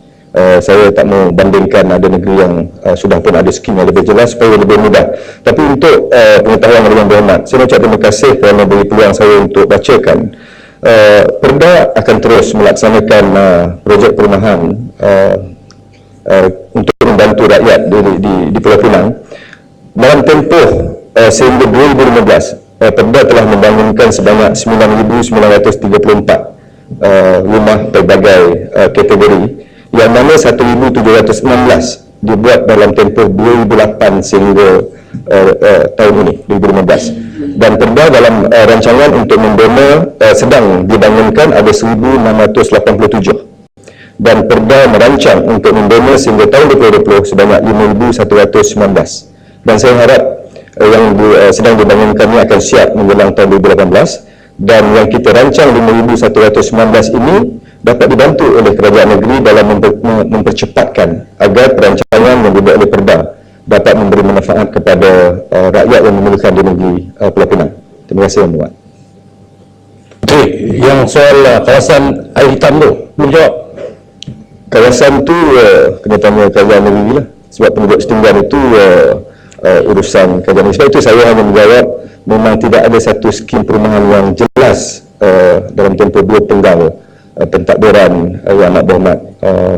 Saya tak mau bandingkan ada negeri yang sudah pun ada skim yang lebih jelas supaya lebih mudah. Tapi untuk pengetahuan dari Yang Berhormat, saya ucap terima kasih kerana beri peluang saya untuk bacakan. Perda akan terus melaksanakan projek perumahan untuk membantu rakyat di Pulau Pinang. Dalam tempoh sehingga 2015, Perda telah membangunkan sebanyak 9,934 rumah pelbagai kategori, yang mana 1,716 dibuat dalam tempoh 2008 sehingga tahun ini, 2015. Dan Perda dalam rancangan untuk membina sedang dibangunkan ada 1,687. Dan Perda merancang untuk membina sehingga tahun 2020 sebanyak 5,119. Dan saya harap yang sedang dibangunkan ini akan siap menjelang tahun 2018. Dan yang kita rancang 5,119 ini dapat dibantu oleh kerajaan negeri dalam mempercepatkan agar perancangan yang dibuat oleh Perda dapat memberi manfaat kepada rakyat yang memerlukan di negeri Pulau Pinang. Terima kasih, Yang Berhormat. Menteri, yang soal kawasan Air Hitam tu, belum jawab. Kawasan tu kena tanya kerajaan negeri lah. Sebab penduduk setinggan itu urusan kerajaan negeri. Sebab itu saya hanya menjawab memang tidak ada satu skim perumahan yang jelas dalam tempoh 2 tenggal pentadbiran yang amat berhormat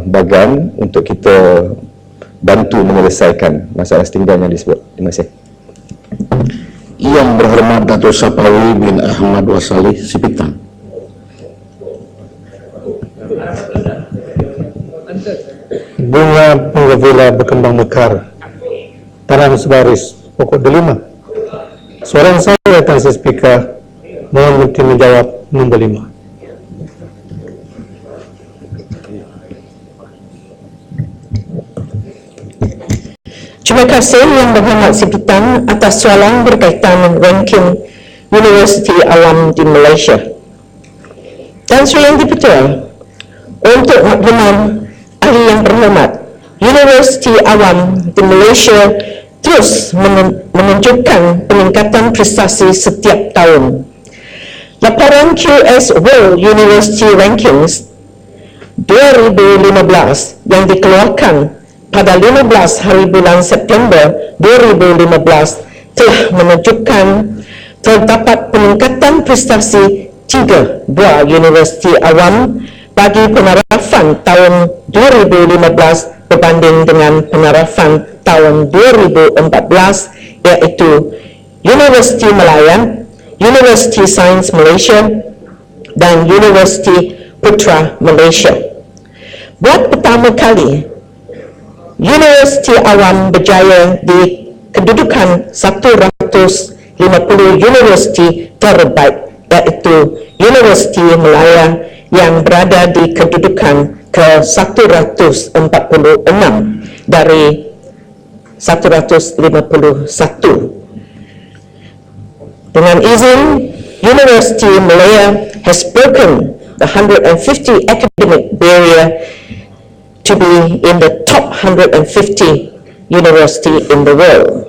bagan untuk kita bantu menyelesaikan masalah setinggan yang disebut. Terima kasih. Yang Berhormat Datuk Sapawi bin Ahmad Wasali Sipitang. Bunga Bougainvillea berkembang mekar, tanam sebaris, pokok delima. Soalan saya, Tan Sri Speaker, mohon Menteri menjawab nombor 5. Terima kasih Yang Berhormat Sipitang atas soalan berkaitan ranking Universiti Awam di Malaysia. Tan Sri Yang Dipertua, untuk makluman ahli Yang Berhormat, Universiti Awam di Malaysia terus menunjukkan peningkatan prestasi setiap tahun. Laporan QS World University Rankings 2015 yang dikeluarkan pada 15 hari bulan September 2015 telah menunjukkan terdapat peningkatan prestasi 3 buah universiti awam bagi penarafan tahun 2015 berbanding dengan penarafan tahun 2014, iaitu Universiti Malaya, Universiti Sains Malaysia dan Universiti Putra Malaysia. Buat pertama kali, universiti awam berjaya di kedudukan 150 universiti terbaik, iaitu Universiti Malaya yang berada di kedudukan ke 146 dari 151. Dengan izin, University Malaya has broken the 150 academic barrier to be in the top 150 university in the world.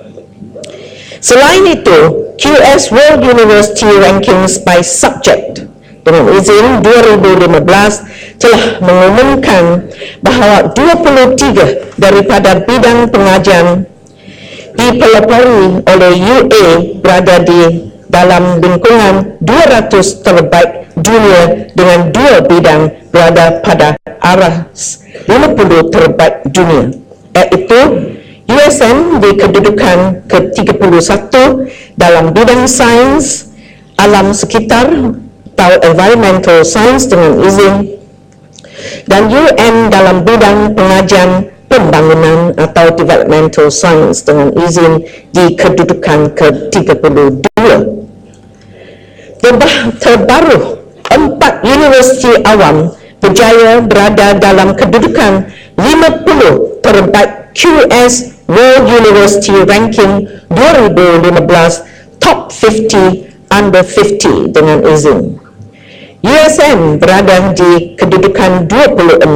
Selain itu, QS World University Rankings by Subject dengan izin 2015 telah mengumumkan bahawa 23 daripada bidang pengajian dipelopori oleh UA berada di dalam lingkungan 200 terbaik dunia dengan 2 bidang berada pada arah 50 terbaik dunia, iaitu USM di kedudukan ke-31 dalam bidang sains alam sekitar atau environmental science dengan izin, dan UN dalam bidang pengajian pembangunan atau developmental science dengan izin di kedudukan ke-32. Terbaru, 4 universiti awam berjaya berada dalam kedudukan 50 terbaik QS World University Ranking 2015 Top 50 Under 50 dengan izin. USM berada di kedudukan 26,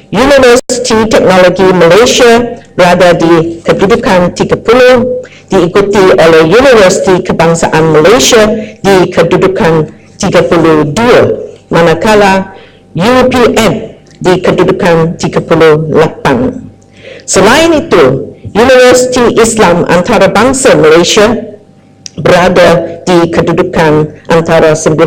Universiti Teknologi Malaysia berada di kedudukan 30, diikuti oleh Universiti Kebangsaan Malaysia di kedudukan 32, manakala UPM di kedudukan 38. Selain itu, Universiti Islam Antarabangsa Malaysia berada di kedudukan antara 1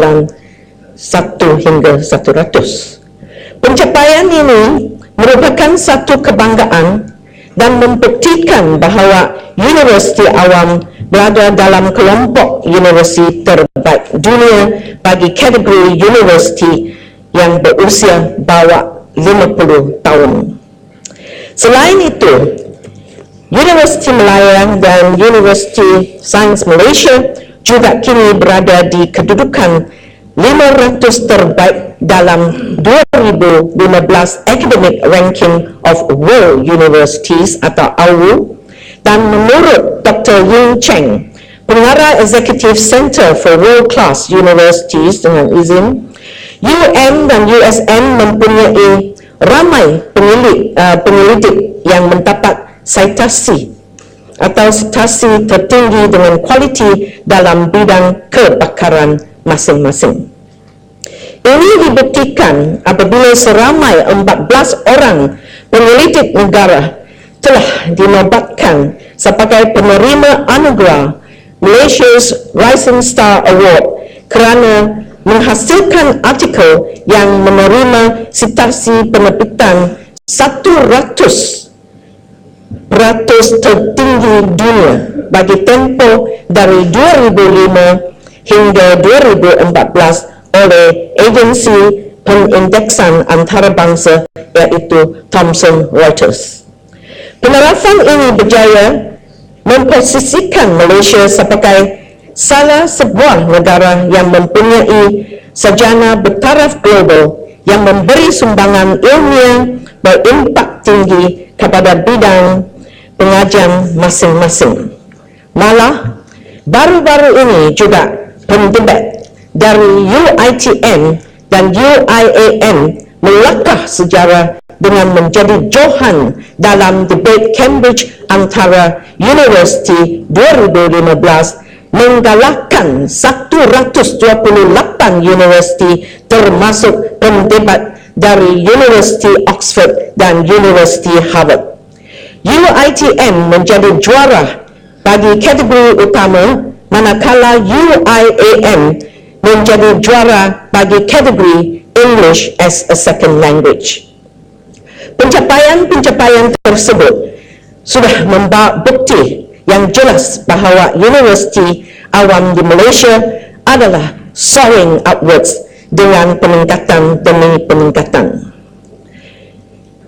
hingga 100. Pencapaian ini merupakan satu kebanggaan dan membuktikan bahawa universiti awam berada dalam kelompok universiti terbaik dunia bagi kategori universiti yang berusia bawah 50 tahun. Selain itu, Universiti Malaya dan Universiti Sains Malaysia juga kini berada di kedudukan 500 terbaik dalam 2015 Academic Ranking of World Universities atau AWU, dan menurut Dr. Ying Cheng, Pengarah Executive Center for World Class Universities dengan izin, UM dan USM mempunyai ramai penyelidik yang mendapat citasi atau citasi tertinggi dengan kualiti dalam bidang kebakaran masing-masing. Ini dibuktikan apabila seramai 14 orang penyelidik negara telah dinobatkan sebagai penerima anugerah Malaysia's Rising Star Award kerana menghasilkan artikel yang menerima citasi penerbitan 100% tertinggi dunia bagi tempoh dari 2005 hingga 2014 oleh agensi penindeksan antarabangsa iaitu Thomson Reuters. Penerapan ini berjaya memposisikan Malaysia sebagai salah sebuah negara yang mempunyai sarjana bertaraf global yang memberi sumbangan ilmiah berimpak tinggi kepada bidang pengajian masing-masing. Malah, baru-baru ini juga pendebat dari UiTM dan UIAM melangkah sejarah dengan menjadi johan dalam debat Cambridge antara universiti 2015 menggalakkan 128 universiti termasuk pendebat dari Universiti Oxford dan Universiti Harvard. UiTM menjadi juara bagi kategori utama, manakala UIAM menjadi juara bagi kategori English as a Second Language. Pencapaian-pencapaian tersebut sudah membawa bukti yang jelas bahawa universiti awam di Malaysia adalah soaring upwards dengan peningkatan demi peningkatan.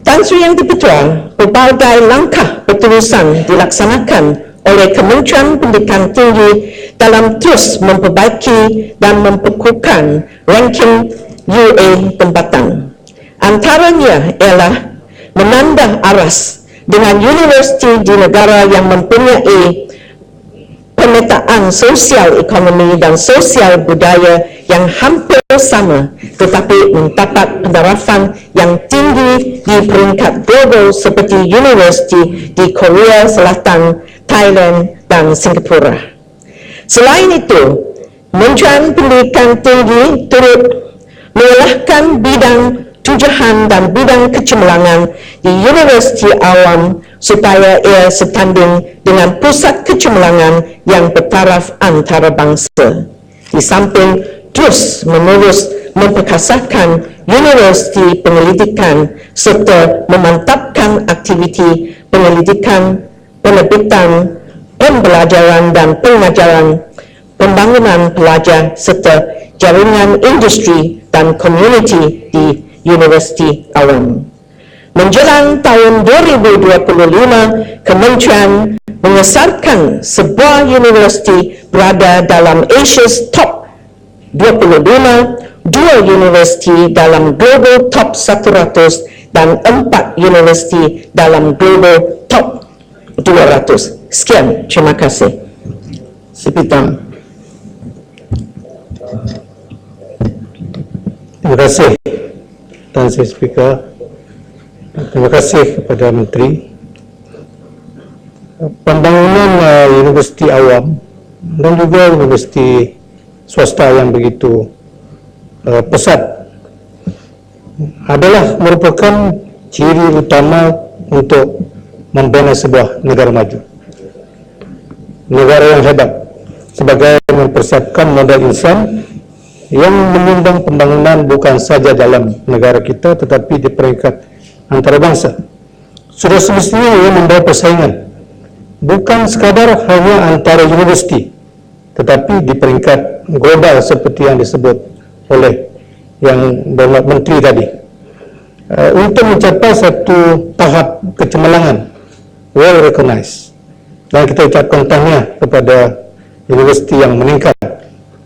Tan Sri Yang Di-Pertua, pelbagai langkah berterusan dilaksanakan oleh Kementerian Pendidikan Tinggi dalam terus memperbaiki dan memperkuatkan ranking UA tempatan. Antaranya ialah menanda aras dengan universiti di negara yang mempunyai pemetaan sosial ekonomi dan sosial budaya yang hampir sama tetapi mendapat pendarafan yang tinggi di peringkat global seperti universiti di Korea Selatan, Thailand dan Singapura. Selain itu, Kementerian Pendidikan Tinggi turut mengelakkan bidang tujuan dan bidang kecemerlangan di universiti awam supaya ia setanding dengan pusat kecemerlangan yang bertaraf antarabangsa. Di samping terus menerus memperkasakan universiti penyelidikan serta memantapkan aktiviti penyelidikan, penerbitan, pembelajaran dan pengajaran, pembangunan pelajar serta jaringan industri dan komuniti di universiti awam. Menjelang tahun 2025, Kementerian mengesarkan sebuah universiti berada dalam Asia's Top 25, 2 universiti dalam Global Top 100 dan 4 universiti dalam Global Top 200. Sekian, terima kasih. Sipitam. Terima kasih, Tan Sri Speaker. Terima kasih kepada Menteri. Pembangunan universiti awam dan juga universiti swasta yang begitu pesat adalah merupakan ciri utama untuk membina sebuah negara maju. Negara yang hebat sebagai mempersiapkan modal insan yang menyumbang pembangunan bukan saja dalam negara kita tetapi di peringkat antarabangsa. Sudah semestinya ia membawa persaingan bukan sekadar hanya antara universiti tetapi di peringkat global seperti yang disebut oleh yang berhormat Menteri tadi. Untuk mencapai satu tahap kecemerlangan well recognized, dan kita ucapkan tahniah kepada universiti yang meningkat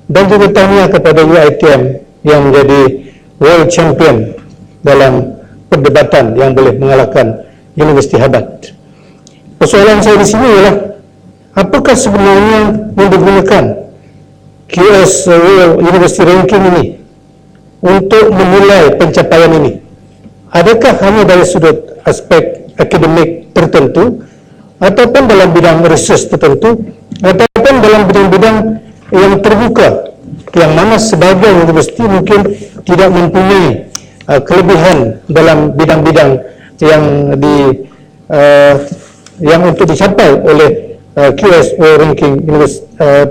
dan juga tahniah kepada UiTM yang menjadi world champion dalam perdebatan yang boleh mengalahkan universiti hebat. Persoalan saya di sini ialah apakah sebenarnya yang digunakan QS World University Ranking ini untuk menilai pencapaian ini? Adakah hanya dari sudut aspek akademik tertentu ataupun dalam bidang research tertentu ataupun dalam bidang-bidang yang terbuka yang mana sebagai universiti mungkin tidak mempunyai kelebihan dalam bidang-bidang yang untuk dicapai oleh QS World Ranking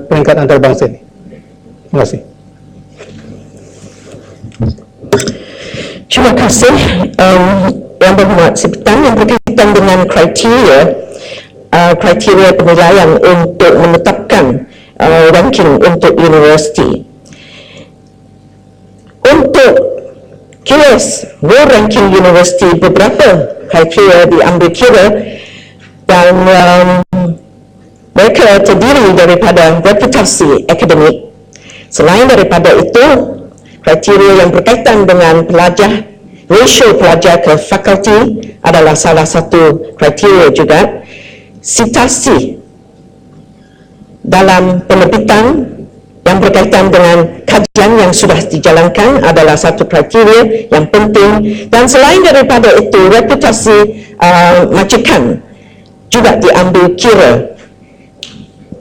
peringkat antarabangsa ini. Terima kasih. Terima kasih Yang Berhormat Sipitam, yang berkaitan dengan kriteria penilaian untuk menetapkan ranking untuk universiti. Untuk QS World Ranking University, beberapa kriteria diambil kira dan mereka terdiri daripada reputasi akademik. Selain daripada itu, kriteria yang berkaitan dengan pelajar, rasio pelajar ke fakulti adalah salah satu kriteria juga. Sitasi dalam penerbitan yang berkaitan dengan kajian yang sudah dijalankan adalah satu kriteria yang penting, dan selain daripada itu reputasi majikan juga diambil kira.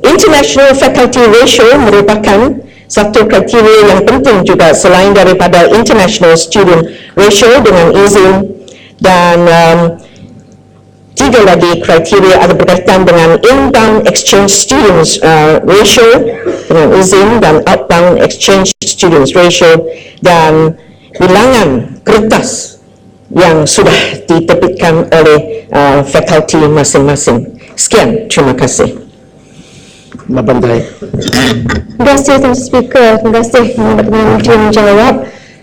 International Faculty Ratio merupakan satu kriteria yang penting juga selain daripada International Student Ratio dengan izin, dan tiga lagi kriteria ada berkaitan dengan Inbound Exchange Students Ratio dengan izin dan outbound exchange students ratio dan bilangan kertas yang sudah diterbitkan oleh fakulti masing-masing. Sekian, terima kasih. Mabantai. Terima kasih Tuan Speaker. Terima kasih Perdana Menteri menjawab.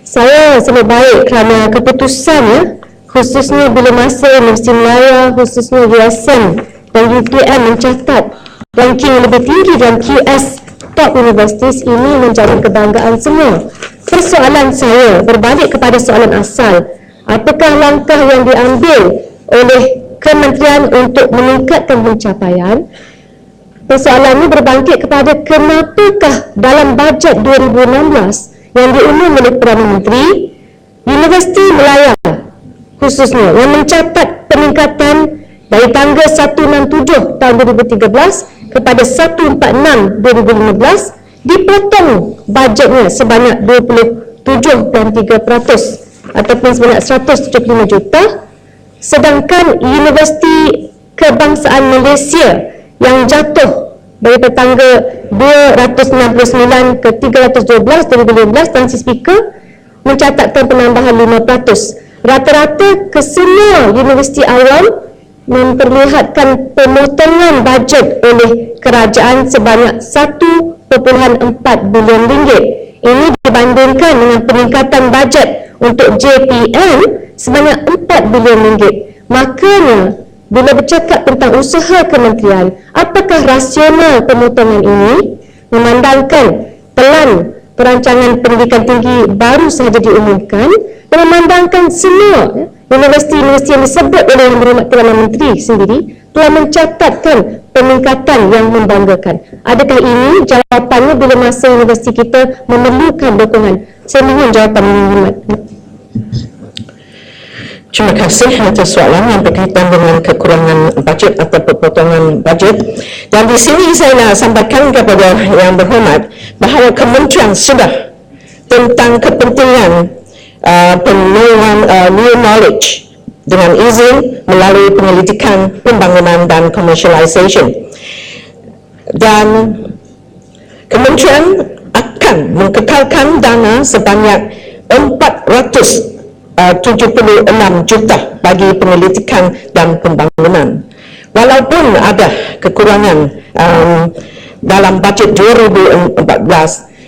Saya sangat baik kerana keputusannya, khususnya bila masa Universiti Melaya, khususnya USM dan UPM mencatat ranking yang lebih tinggi dalam QS top universities ini menjadi kebanggaan semua. Persoalan saya berbalik kepada soalan asal. Apakah langkah yang diambil oleh Kementerian untuk meningkatkan pencapaian? Persoalan ini berbangkit kepada kenapakah dalam bajet 2016 yang diumum oleh Perdana Menteri, Universiti Melaya khususnya yang mencatat peningkatan dari tanggal 167 tahun 2013 kepada 146 2015 dipotong bajetnya sebanyak 27.3% ataupun sebanyak 175 juta, sedangkan Universiti Kebangsaan Malaysia yang jatuh daripada tanggal 269 ke 312 2015 Tuan Speaker mencatatkan penambahan 5%. Rata-rata kesemua universiti awam memperlihatkan pemotongan bajet oleh kerajaan sebanyak 1.4 bilion ringgit. Ini dibandingkan dengan peningkatan bajet untuk JPM sebanyak 4 bilion ringgit. Makanya bila bercakap tentang usaha kementerian, apakah rasional pemotongan ini memandangkan pelan perancangan pendidikan tinggi baru sahaja diumumkan dan memandangkan semua universiti-universiti yang disebut oleh Yang Berhormat Perdana Menteri sendiri telah mencatatkan peningkatan yang membanggakan. Adakah ini jawapannya bila masa universiti kita memerlukan dukungan? Saya mohon jawapan Yang Berhormat. Terima kasih atas soalan yang berkaitan dengan kekurangan bajet atau pemotongan bajet. Dan di sini saya nak sampaikan kepada Yang Berhormat bahawa kementerian sudah tentang kepentingan penyuluhan new knowledge dengan izin melalui penyelidikan, pembangunan dan commercialization. Dan kementerian akan mengekalkan dana sebanyak 476 juta bagi penyelidikan dan pembangunan. Walaupun ada kekurangan dalam bajet 2014,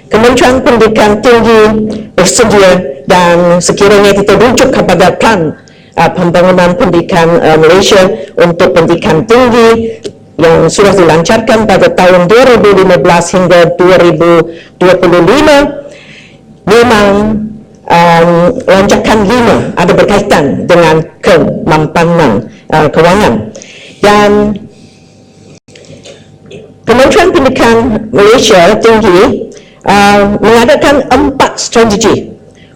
Kementerian Pendidikan Tinggi bersedia dan sekiranya kita rujuk kepada plan pembangunan pendidikan Malaysia untuk pendidikan tinggi yang sudah dilancarkan pada tahun 2015 hingga 2025, memang lonjakan 5 ada berkaitan dengan kemampanan kewangan. Dan Kementerian Pendidikan Malaysia Tinggi mengadakan 4 strategi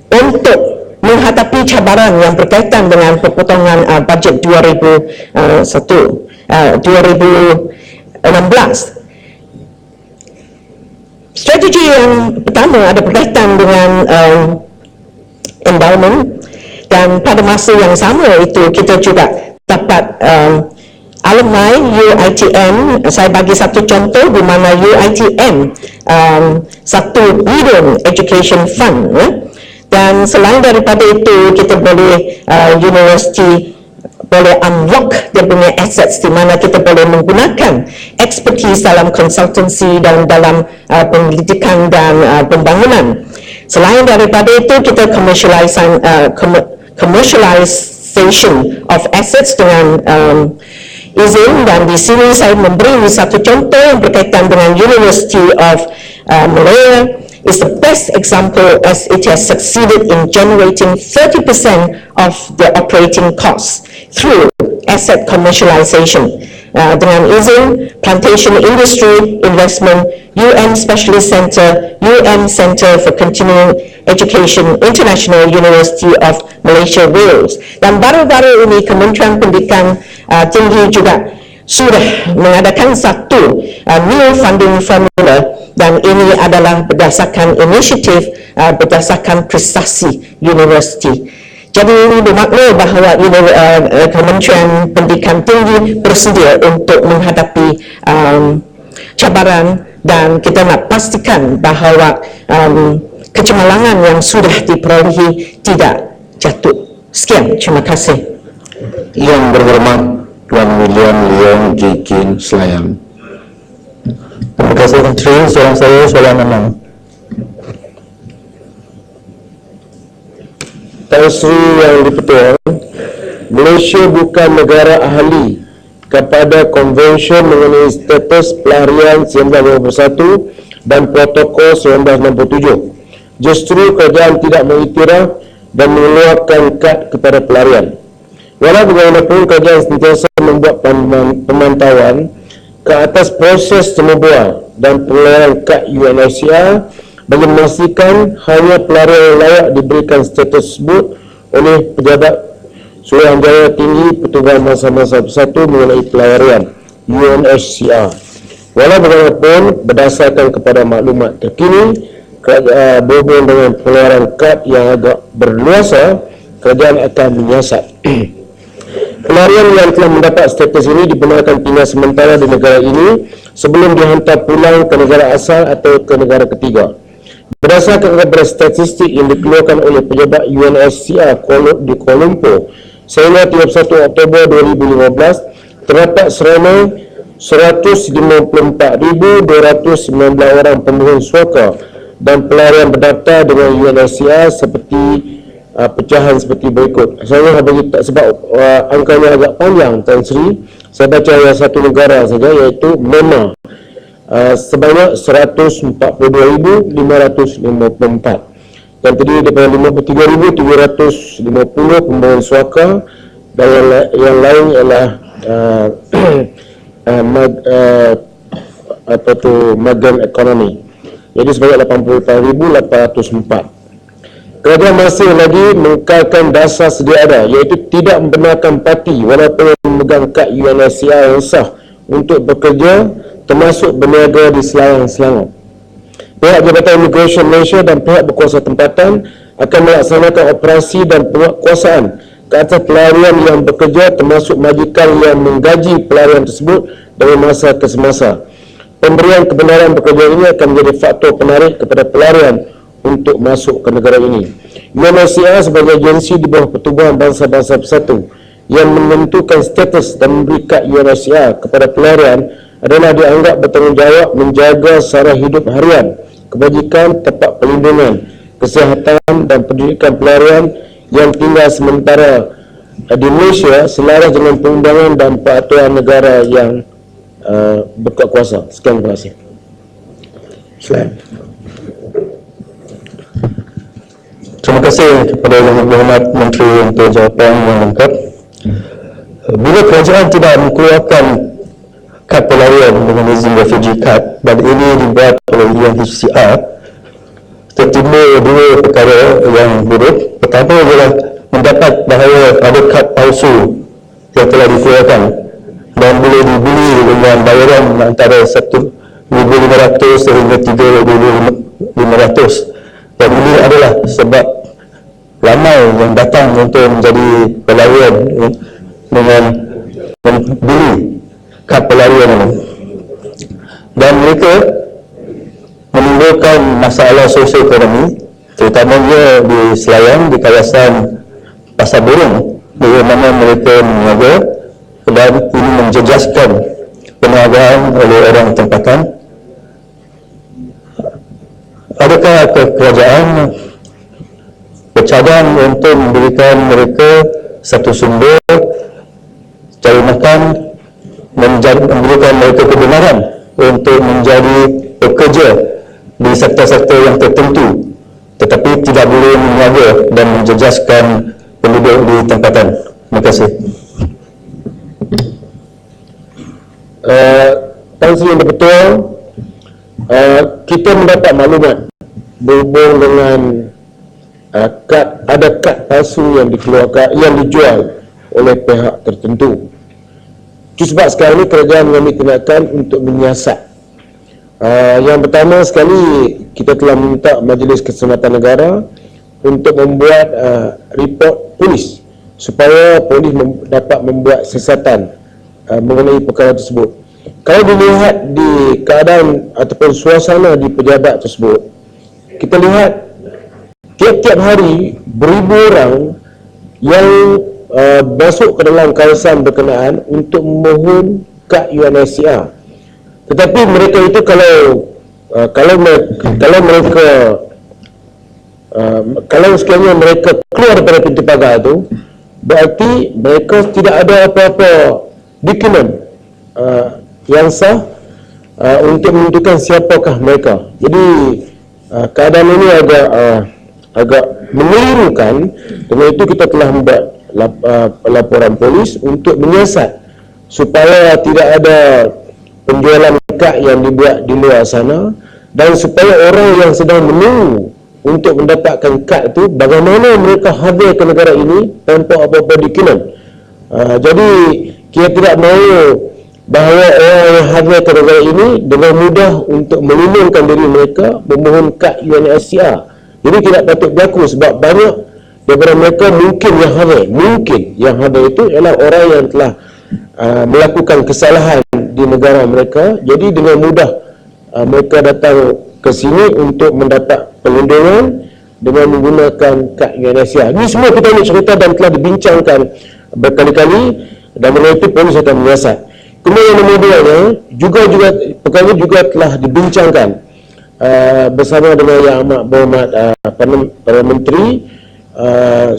untuk menghadapi cabaran yang berkaitan dengan pemotongan bajet 2016. Strategi yang pertama ada berkaitan dengan endowment, dan pada masa yang sama itu kita juga dapat alumni UiTM. Saya bagi satu contoh di mana UiTM satu million education fund, dan selain daripada itu kita boleh universiti boleh unlock dia punya assets di mana kita boleh menggunakan expertise dalam consultancy dan dalam pendidikan dan pembangunan. Selain daripada itu kita commercialization of assets dengan izin, dan di sini saya memberi satu contoh yang berkaitan dengan University of Malaya. Is the best example as it has succeeded in generating 30% of the operating costs through asset commercialization. Dengan izin Plantation Industry Investment, UN Specialist Center, UN Center for Continuing Education, International University of Malaysia, Wales. Dan baru-baru ini Kementerian Pendidikan Tinggi juga sudah mengadakan satu new funding formula, dan ini adalah berdasarkan inisiatif berdasarkan prestasi universiti. Jadi ini bermakna bahawa Kementerian Pendidikan Tinggi bersedia untuk menghadapi cabaran dan kita nak pastikan bahawa kecemerlangan yang sudah diperolehi tidak jatuh. Sekian, terima kasih. Yang berhormat Tuan William Leong J. Kin Selayang. Terima kasih Menteri. Soalan saya, soalan 6. Tan Sri Yang di-Pertua, Malaysia bukan negara ahli kepada Konvensyen mengenai status pelarian 1991 dan Protokol 1967. Justru kerajaan tidak mengiktiraf dan mengeluarkan kad kepada pelarian. Walau bagaimanapun, kerajaan sentiasa membuat pemantauan ke atas proses temubual dan pengeluaran kad UNHCR bagi memastikan hanya pelarian yang layak diberikan status tersebut oleh pejabat Suruhanjaya Tinggi Pertubuhan Bangsa-Bangsa Bersatu mengenai pelarian UNHCR. Walau bagaimanapun, berdasarkan kepada maklumat terkini berhubung dengan pengeluaran kad yang agak berluasa, kerajaan akan menyiasat. Pelarian yang telah mendapat status ini dibenarkan tinggal sementara di negara ini sebelum dihantar pulang ke negara asal atau ke negara ketiga. Berdasarkan kepada statistik yang dikeluarkan oleh pejabat UNHCR di Kuala Lumpur sehingga 31 Oktober 2015, terdapat seramai 154,219 orang pemohon suaka dan pelarian berdaftar dengan UNHCR seperti pecahan seperti berikut. Saya bagi tak sebab angkanya agak panjang, Tan Sri, saya baca yang satu negara saja, iaitu Myanmar. Sebanyak 142,554 yang terdiri daripada 53,350 pemohon suaka dan yang lain ialah migrant economy. Jadi sebanyak 84,804. Kerajaan masih lagi mengekalkan dasar sedia ada, iaitu tidak membenarkan parti walaupun memegang kad UNHCR yang sah untuk bekerja termasuk berniaga di Selangor. Pihak Jabatan Immigration Malaysia dan pihak berkuasa tempatan akan melaksanakan operasi dan penguatkuasaan ke atas pelarian yang bekerja termasuk majikan yang menggaji pelarian tersebut dari masa ke semasa. Pemberian kebenaran pekerja ini akan menjadi faktor penarik kepada pelarian untuk masuk ke negara ini. UNHCR sebagai agensi di bawah Pertubuhan Bangsa-Bangsa Bersatu yang menentukan status dan memberi kad UNHCR kepada pelarian adalah dianggap bertanggungjawab menjaga sara hidup harian, kebajikan, tempat perlindungan, kesihatan dan pendidikan pelarian yang tinggal sementara di Malaysia selaras dengan perundangan dan peraturan negara yang berkuasa. Sekian, terima kasih. Terima kasih kepada Yang Berhormat Menteri untuk jawapan yang lengkap. Bila kerajaan tidak mengeluarkan kad pelarian dengan izin refugee card dan ini dibuat oleh UNHCR, tertimbul dua perkara yang buruk. Pertama adalah mendapat bahawa ada kad palsu yang telah dikeluarkan dan boleh dibeli dengan bayaran antara 1,500 sehingga 3,500. Dan ini adalah sebab ramai yang datang untuk menjadi pelarian dengan membeli kad pelarian ini, dan mereka menimbulkan masalah sosioekonomi terutamanya di Selayang, di kawasan Pasar Burung di mana mereka meniaga, dan ini menjejaskan perniagaan oleh orang tempatan. Adakah kerajaan bercadang untuk memberikan mereka satu sumber cari makan, memberikan mereka kebenaran untuk menjadi pekerja di sektor-sektor yang tertentu, tetapi tidak boleh meniaga dan menjejaskan penduduk di tempatan? Terima kasih. Tan Sri Yang Di-Pertua, kita mendapat maklumat berhubung dengan ada kad palsu yang dikeluarkan, yang dijual oleh pihak tertentu. Itu sebab sekarang ini kerajaan mengambil tindakan untuk menyiasat. Yang pertama sekali, kita telah minta Majlis Keselamatan Negara untuk membuat report polis supaya polis dapat membuat siasatan mengenai perkara tersebut. kalau dilihat di keadaan ataupun suasana di pejabat tersebut, kita lihat tiap-tiap hari beribu orang yang masuk ke dalam kawasan berkenaan untuk memohon kad UNHCR. Tetapi mereka itu kalau sekiranya mereka keluar daripada pintu pagar itu, berarti mereka tidak ada apa-apa dokumen yang sah untuk menentukan siapakah mereka. Jadi keadaan ini agak mengelirukan. Dengan itu kita telah membuat laporan polis untuk menyiasat supaya tidak ada penjualan kad yang dibuat di luar sana, dan supaya orang yang sedang menunggu untuk mendapatkan kad itu, bagaimana mereka hadir ke negara ini tanpa apa-apa dokumen. Jadi kita tidak mahu bahawa orang yang hadir ke negara ini dengan mudah untuk melindungkan diri mereka memohon kad UNHCR. Jadi tidak patut berlaku, sebab banyak daripada mereka mungkin yang hadir itu ialah orang yang telah melakukan kesalahan di negara mereka. Jadi dengan mudah mereka datang ke sini untuk mendapat perlindungan dengan menggunakan kad UNHCR. Ini semua kita nak cerita dan telah dibincangkan berkali-kali, dan dengan itu polis akan menyiasat. Kemudian yang nombor dua, perkara juga telah dibincangkan bersama dengan Yang Amat Berhormat Perdana Menteri,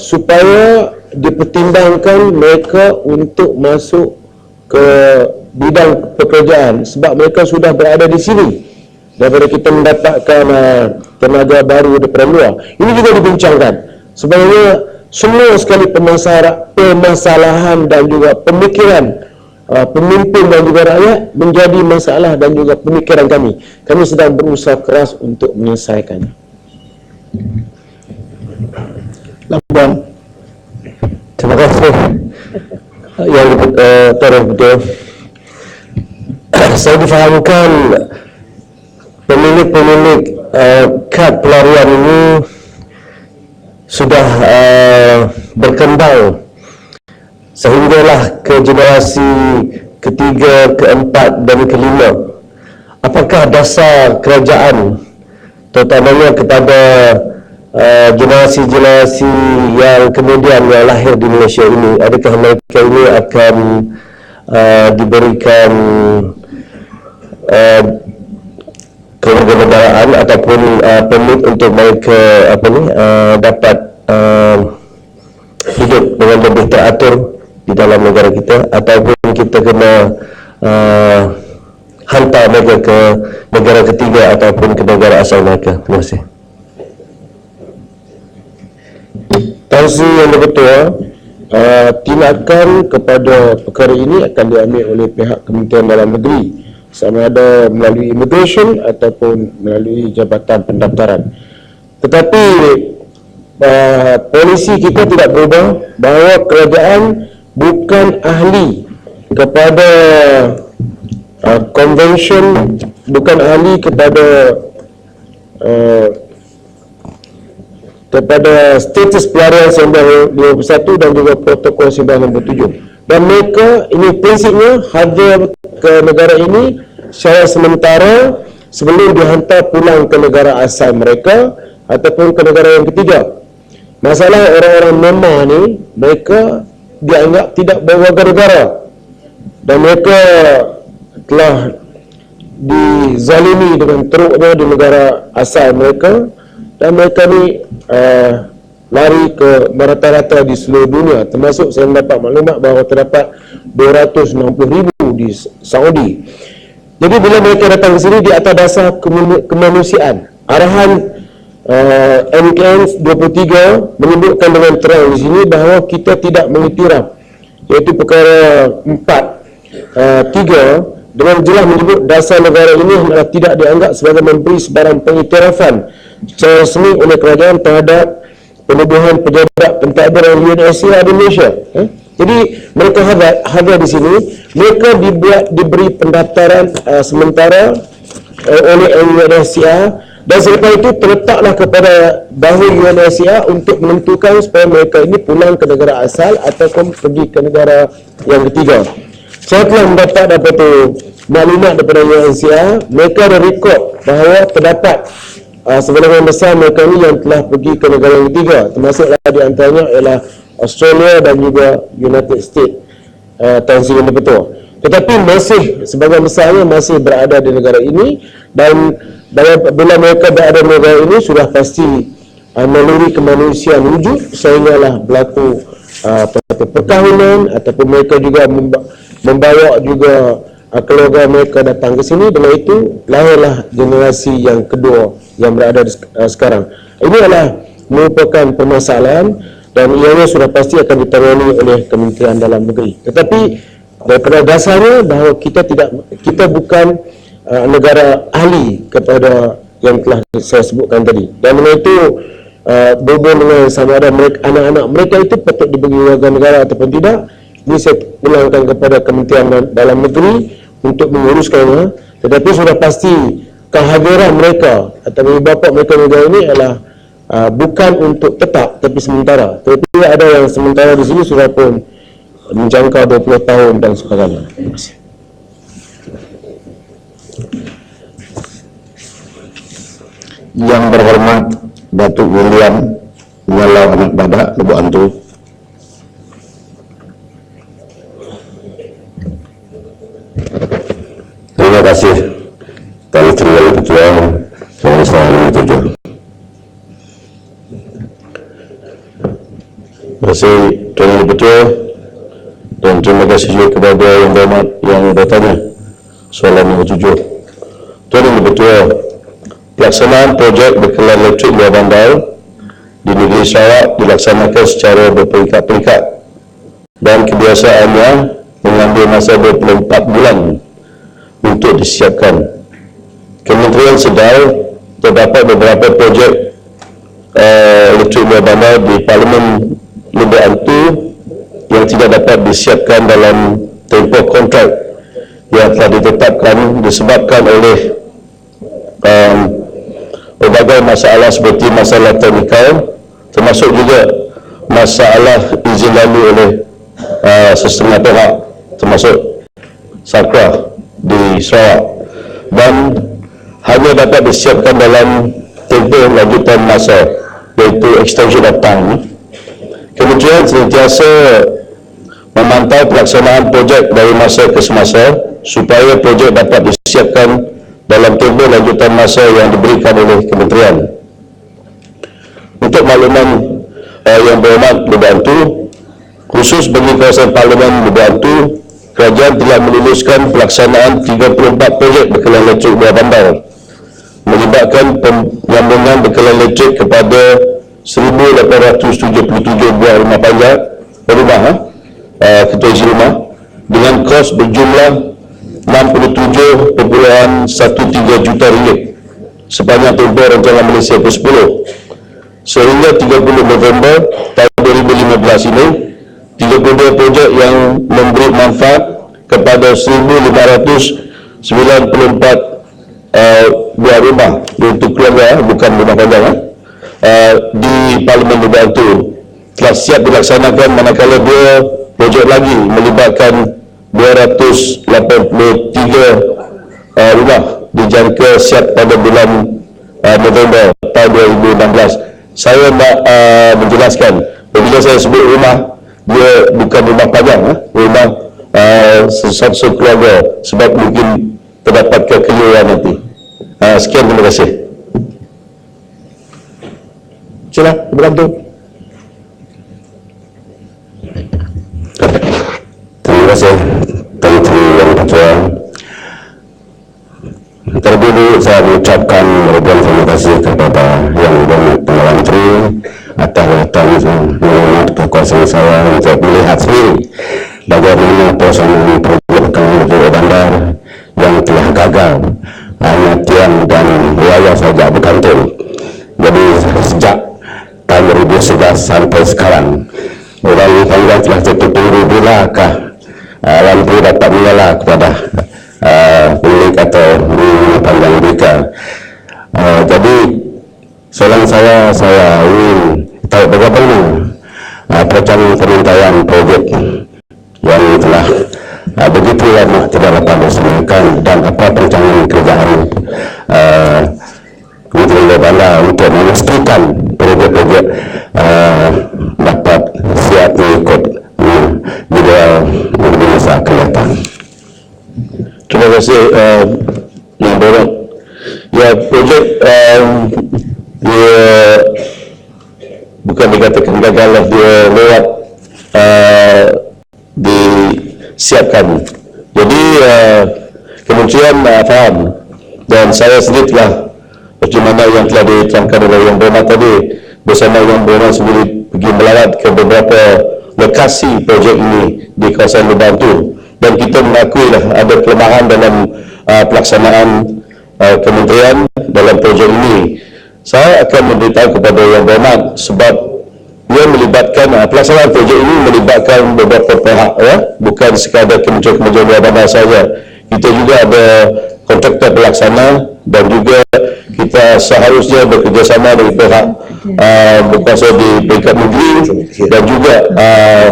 supaya dipertimbangkan mereka untuk masuk ke bidang pekerjaan, sebab mereka sudah berada di sini daripada kita mendapatkan tenaga baru daripada luar. Ini juga dibincangkan. Sebenarnya semua sekali permasalahan dan juga pemikiran pemimpin dan juga rakyat menjadi masalah dan juga pemikiran kami. Kami sedang berusaha keras untuk menyelesaikannya. Labuan. Terima kasih. Yang betul. Saya difahamkan pemilik kad pelarian ini sudah berkembang sehinggalah ke generasi ketiga, keempat dan kelima. Apakah dasar kerajaan terutamanya kepada generasi-generasi yang kemudian yang lahir di Malaysia ini, adakah mereka ini akan diberikan kewarganegaraan ataupun permit untuk mereka dapat hidup dengan lebih teratur di dalam negara kita, ataupun kita kena hantar mereka ke negara ketiga ataupun ke negara asal mereka? Terima kasih. Tausi yang betul, tindakan kepada perkara ini akan diambil oleh pihak Kementerian Dalam Negeri, sama ada melalui immigration ataupun melalui Jabatan Pendaftaran. Tetapi polisi kita tidak berubah, bahawa kerajaan bukan ahli kepada convention, bukan ahli kepada status pelarian 1951 dan juga protokol 1967. Dan mereka, ini prinsipnya, hadir ke negara ini secara sementara sebelum dihantar pulang ke negara asal mereka ataupun ke negara yang ketiga. Masalah orang-orang Myanmar ni, mereka dianggap tidak berwarga negara dan mereka telah dizalimi dengan teruknya di negara asal mereka, dan mereka ni lari ke merata-rata di seluruh dunia, termasuk saya mendapat maklumat bahawa terdapat 260,000 di Saudi. Jadi bila mereka datang ke sini di atas dasar kemanusiaan, arahan MKN 23 menyebutkan dengan terang di sini bahawa kita tidak mengiktiraf, iaitu perkara 4.3 dengan jelas menyebut dasar negara ini adalah tidak dianggap sebagai memberi sebarang pengiktirafan secara resmi oleh kerajaan terhadap penubuhan pejabat pentadbiran UNHCR di Malaysia. Jadi mereka hadir di sini, mereka diberi pendaftaran sementara oleh UNHCR, dan selepas itu terletaklah kepada bahu UNHCR untuk menentukan supaya mereka ini pulang ke negara asal ataupun pergi ke negara yang ketiga. Saya telah mendapat maklumat daripada UNHCR, mereka ada rekod bahawa terdapat sebahagian besar mereka ni yang telah pergi ke negara yang ketiga, termasuklah di antaranya ialah Australia dan juga United States Tan Sri Lanka Petua. Tetapi masih sebahagian besarnya masih berada di negara ini, dan bila mereka berada di negara ini sudah pasti melalui kemanusiaan wujud sehinggalah berlaku perkahwinan, ataupun mereka juga membawa juga keluarga mereka datang ke sini. Dengan itu lahirlah generasi yang kedua yang berada sekarang. Ini adalah merupakan permasalahan dan ianya sudah pasti akan ditangani oleh Kementerian Dalam Negeri. Tetapi daripada dasarnya bahawa kita bukan negara ahli kepada yang telah saya sebutkan tadi. Dan dengan itu berhubung dengan sama ada anak-anak mereka itu patut diberi warga negara ataupun tidak, ini saya ulangkan kepada Kementerian Dalam Negeri untuk menguruskannya. Tetapi sudah pasti kehadiran mereka atau ibu bapa mereka negara ini adalah bukan untuk tetap tapi sementara. Tetapi ada yang sementara di sini sudah pun menjangkau 20 tahun dan sebagainya. Terima kasih. Yang berhormat Datuk William Nyalau Anak Badak, Lubuk Antu. Terima kasih Tan Sri Wali Ketua Yang Saya Tujuh. Terima kasih Tuan Wali Ketua, dan terima kasih juga kepada yang berhormat yang bertanya soalan yang ketujuh. Tuan Wali Ketua, pelaksanaan projek berkelan elektrik luar bandar di negeri Sarawak dilaksanakan secara berperingkat-peringkat dan kebiasaannya mengambil masa 24 bulan untuk disiapkan. Kementerian sedar terdapat beberapa projek elektrik luar bandar di Parlimen Lubuk Antu yang tidak dapat disiapkan dalam tempoh kontrak yang telah ditetapkan disebabkan oleh berbagai masalah seperti masalah teknikal, termasuk juga masalah izin lalu oleh setengah pihak, termasuk Sakra di Sarawak, dan hanya dapat disiapkan dalam tempoh lanjutan masa, iaitu extension of time. Kementerian sentiasa memantau pelaksanaan projek dari masa ke semasa supaya projek dapat disiapkan dalam tempoh lanjutan masa yang diberikan oleh kementerian. Untuk makluman yang berhormat Lubuk Antu, khusus bagi kawasan Parlimen Lubuk Antu, kerajaan telah meluluskan pelaksanaan 34 projek berkelan elektrik luar bandar melibatkan penyambungan berkelan elektrik kepada 1,877 buah rumah panjat ketua isi rumah dengan kos berjumlah 67.13 juta ringgit sepanjang tempoh rancangan Malaysia ke-10 sehingga 30 November tahun 2015 ini. 32 projek yang memberi manfaat kepada 1,594 buah rumah untuk keluarga, bukan rumah panjang di Parlimen Lubuk Antu telah siap dilaksanakan, manakala dua projek lagi melibatkan 283 rumah dijangka siap pada bulan November tahun 2016. Saya nak menjelaskan, bila saya sebut rumah, dia bukan rumah panjang, rumah satu keluarga, sebab mungkin terdapat kekeliruan nanti. Sekian, terima kasih. Sila, berbantu. Terima kasih Tan Sri Yang Ketua. Terlebih dahulu saya mengucapkan ribuan terima kasih kepada Yang Berhormat Perdana Menteri atas datang menghormat ke kawasan saya untuk melihat sendiri bagaimana pelaksanaan projek luar bandar yang telah gagal hanya tiang dan wilayah saja bergantung. Jadi sejak tahun 2011 sampai sekarang, orang panjang telah tertunggu bilakah lampu dapat menyala kepada pemilik atau panjang mereka. Jadi soalan saya ingin tahu bagaimana perencanaan pemintaian projek yang telah begitu lama tidak dapat dilaksanakan di masa akan datang. Terima kasih Yang Berhormat. Ya, projek dia bukan dikatakan gagal lah, dia lewat disiapkan. Jadi kementerian faham, dan saya sendiri telah seperti mana yang telah diterangkan oleh Yang Berhormat tadi, bersama Yang Berhormat sendiri pergi melawat ke beberapa lokasi projek ini di kawasan Lubang tu, dan kita mengakui lah ada kelemahan dalam pelaksanaan kementerian dalam projek ini. Saya akan memberitahu kepada Yang Berhormat sebab ia melibatkan pelaksanaan projek ini melibatkan beberapa pihak, ya, bukan sekadar kementerian luar bandar saja. Kita juga ada kontraktor pelaksana, dan juga kita seharusnya bekerjasama dengan pihak berkuasa di peringkat negeri dan juga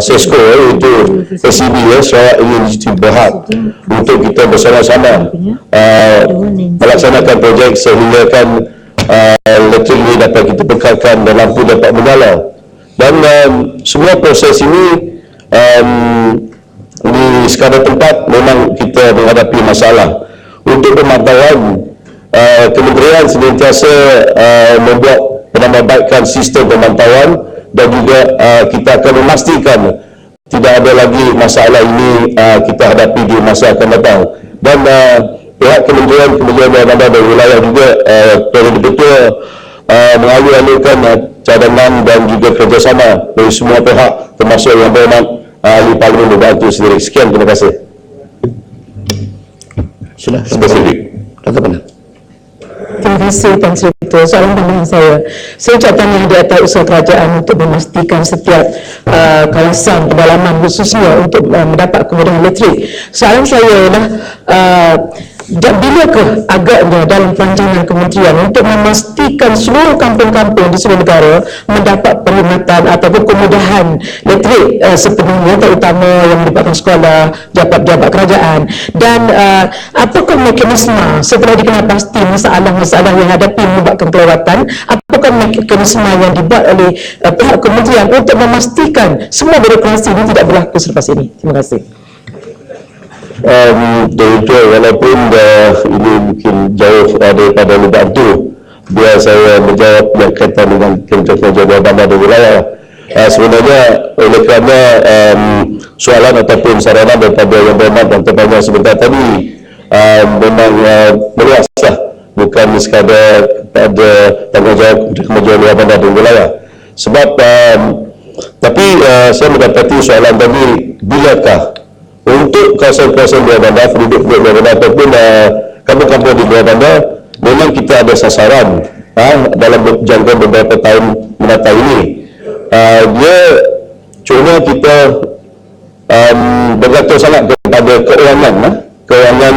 SESCO, iaitu SCB, Sarawak University Berhad, untuk kita bersama-sama melaksanakan projek sehingga kan elektrik ini dapat kita bekalkan dan lampu dapat menyala. Dan semua proses ini di sekadar tempat memang kita menghadapi masalah. Untuk pemantauan, kementerian senantiasa membuat menambahbaikkan sistem pemantauan, dan juga kita akan memastikan tidak ada lagi masalah ini kita hadapi di masa akan datang. Dan pihak kementerian luar bandar dan wilayah juga perlu betul mengalu-alukan cadangan dan juga kerjasama dari semua pihak, termasuk Yang Berhormat ahli Parlimen membantu sendiri. Sekian, terima kasih. Sudah spesifik. Terima kasih Tan Sri Ketua. Soalan tambahan saya ucap tanya di atas usaha kerajaan untuk memastikan setiap kawasan pedalaman khususnya untuk mendapat kemudahan elektrik. Soalan saya ialah bilakah agaknya dalam perancangan kementerian untuk memastikan seluruh kampung-kampung di seluruh negara mendapat perkhidmatan ataupun kemudahan elektrik sepenuhnya, terutama yang melibatkan sekolah, jabat-jabat kerajaan, dan apakah mekanisme setelah dikenal pasti masalah-masalah yang hadapi menyebabkan kelewatan, apakah mekanisme yang dibuat oleh pihak kementerian untuk memastikan semua birokrasi ini tidak berlaku selepas ini? Terima kasih. Direktur, walaupun ini mungkin jauh daripada lubang tu, biar saya menjawab berkaitan dengan kementerian luar bandar dan wilayah. Sebenarnya oleh kerana soalan ataupun saranan daripada Yang Berhormat dan terbanyak sebentar tadi memang meluaslah, bukan sekadar pada tanggungjawab kementerian luar bandar dan wilayah. Sebab tapi saya mendapati soalan tadi, bilakah untuk kawasan-kawasan luar bandar, penduduk luar bandar ataupun kampung-kampung di luar bandar, memang kita ada sasaran dalam jangka beberapa tahun mendatang ini. Dia cuma kita bergantung sangat kepada keuangan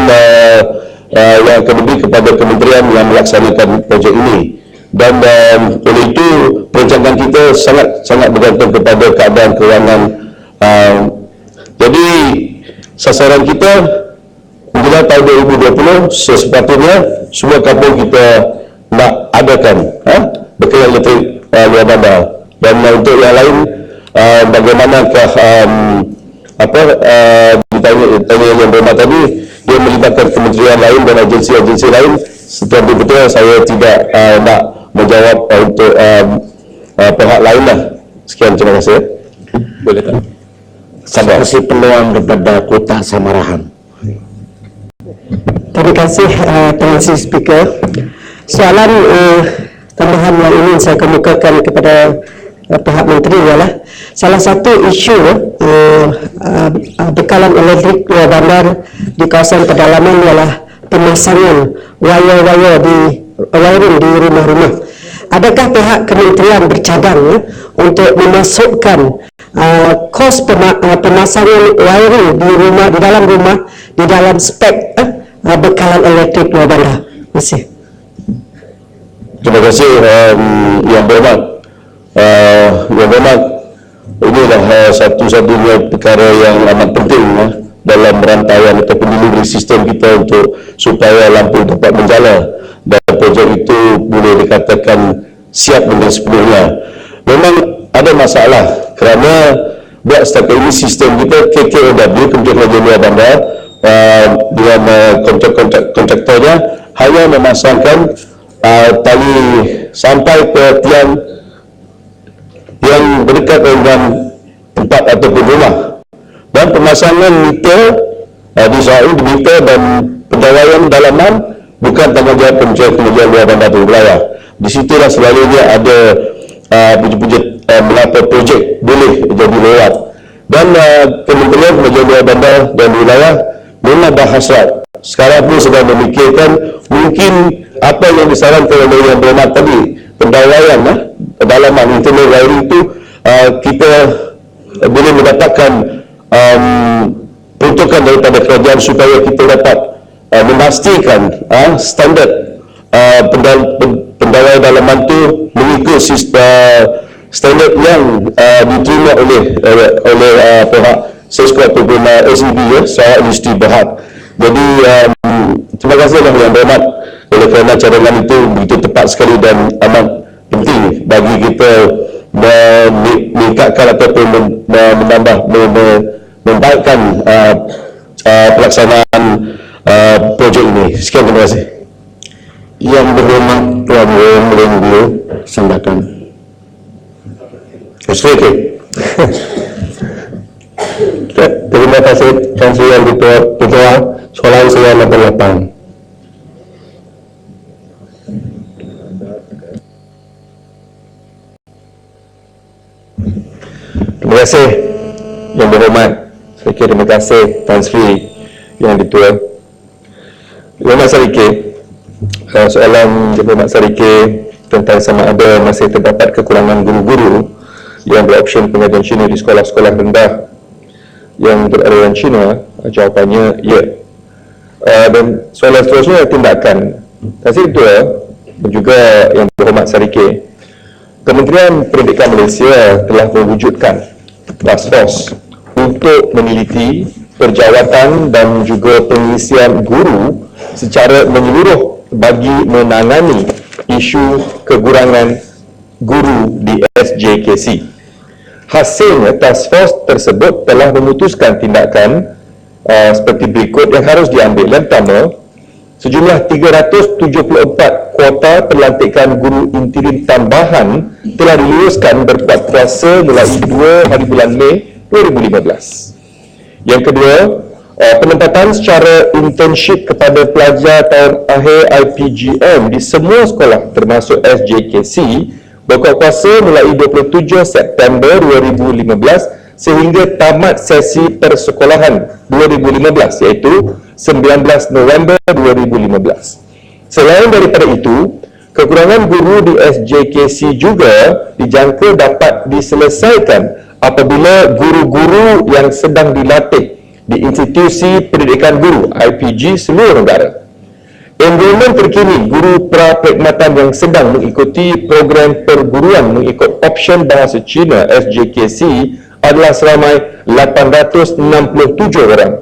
yang akan lebih kepada kementerian yang melaksanakan projek ini. Dan oleh itu perancangan kita sangat bergantung kepada keadaan keuangan. Jadi sasaran kita menjelang tahun 2020 sepatutnya semua kampung kita nak adakan bekalan elektrik luar bandar. Dan untuk yang lain, bagaimanakah ditanya Yang Berhormat tadi, dia melibatkan kementerian lain dan agensi-agensi lain. Setelah betul saya tidak nak menjawab untuk pihak lain lah. Sekian, terima kasih. Boleh tak? Saya kasih peluang kepada Kota Samarahan. Terima kasih Tuan Speaker. Soalan tambahan yang ingin saya kemukakan kepada pihak menteri ialah salah satu isu bekalan elektrik luar bandar di kawasan pedalaman ialah pemasangan wire-wire di rumah-rumah. Adakah pihak kementerian bercadang untuk memasukkan kos pemasangan wiring di dalam rumah di dalam spek bekalan elektrik luar bandar? Terima kasih. Terima kasih Yang Berhormat. Yang Berhormat, inilah satu-satunya perkara yang amat penting dalam rantaian ataupun delivery sistem kita untuk supaya lampu dapat menjala, dan projek itu boleh dikatakan siap dengan sepenuhnya. Memang ada masalah kerana buat setakat ini sistem kita KKOW, Kementerian Kerajaan Luar Bandar, dengan kontraktornya hanya memasangkan tali sampai ke tiang yang berdekat dengan tempat ataupun rumah, dan pemasangan meter desain meter dan pendawaian dalaman bukan tanggungjawab Kementerian Kerajaan Luar Bandar dan Wilayah. Di situlah selalunya ada melapor projek boleh jadi lewat, dan Kementerian Kerajaan Luar Bandar dan Wilayah memang berhasrat sekarang pun sedang memikirkan mungkin apa yang disarankan oleh Yang Berhormat tadi, pendawaian dalaman internal wiring itu kita boleh mendapatkan peruntukan daripada kerajaan supaya kita dapat memastikan standard pendawaian dalaman itu mengikut standard yang diterima oleh pihak Seskuat ataupun SEB, Sarawak Industri Berhad. Jadi terima kasihlah Yang Berhormat oleh kerana cadangan itu begitu tepat sekali dan amat penting bagi kita meningkatkan ataupun membaikkan pelaksanaan projek ini. Sekian, terima kasih. Yang Berhormat Tuan Wong Lenggu Sambakan. Sedikit. Terima kasih Tan Sri Yang Ketua. Soalan saya nombor 8. Terima kasih Yang Berhormat. Saya kira terima kasih Tan Sri Yang Ketua. Yang Berhormat Sarike, soalan Yang Berhormat Sarike tentang sama ada masih terdapat kekurangan guru-guru yang beroption pengajian Cina di sekolah-sekolah rendah yang beraliran Cina. Jawapannya ya. Dan soalan seterusnya, tindakan. Tan Sri Ketua dan juga Yang Berhormat Sarike, Kementerian Pendidikan Malaysia telah mewujudkan task force untuk meneliti perjawatan dan juga pengisian guru secara menyeluruh bagi menangani isu kekurangan guru di SJKC. Hasilnya, task force tersebut telah memutuskan tindakan seperti berikut yang harus diambil. Yang pertama, sejumlah 374 kuota pelantikan guru interim tambahan telah diluluskan berbuat kuasa mulai 2 hari bulan Mei 2015. Yang kedua, penempatan secara internship kepada pelajar tahun akhir IPGM di semua sekolah termasuk SJKC berbuat kuasa mulai 27 September 2015 sehingga tamat sesi persekolahan 2015 iaitu 19 November 2015. Selain daripada itu, kekurangan guru di SJKC juga dijangka dapat diselesaikan apabila guru-guru yang sedang dilatih di institusi pendidikan guru IPG seluruh negara. Enrollment terkini guru pra-perkhidmatan yang sedang mengikuti program perguruan mengikut option bahasa Cina SJKC adalah seramai 867 orang.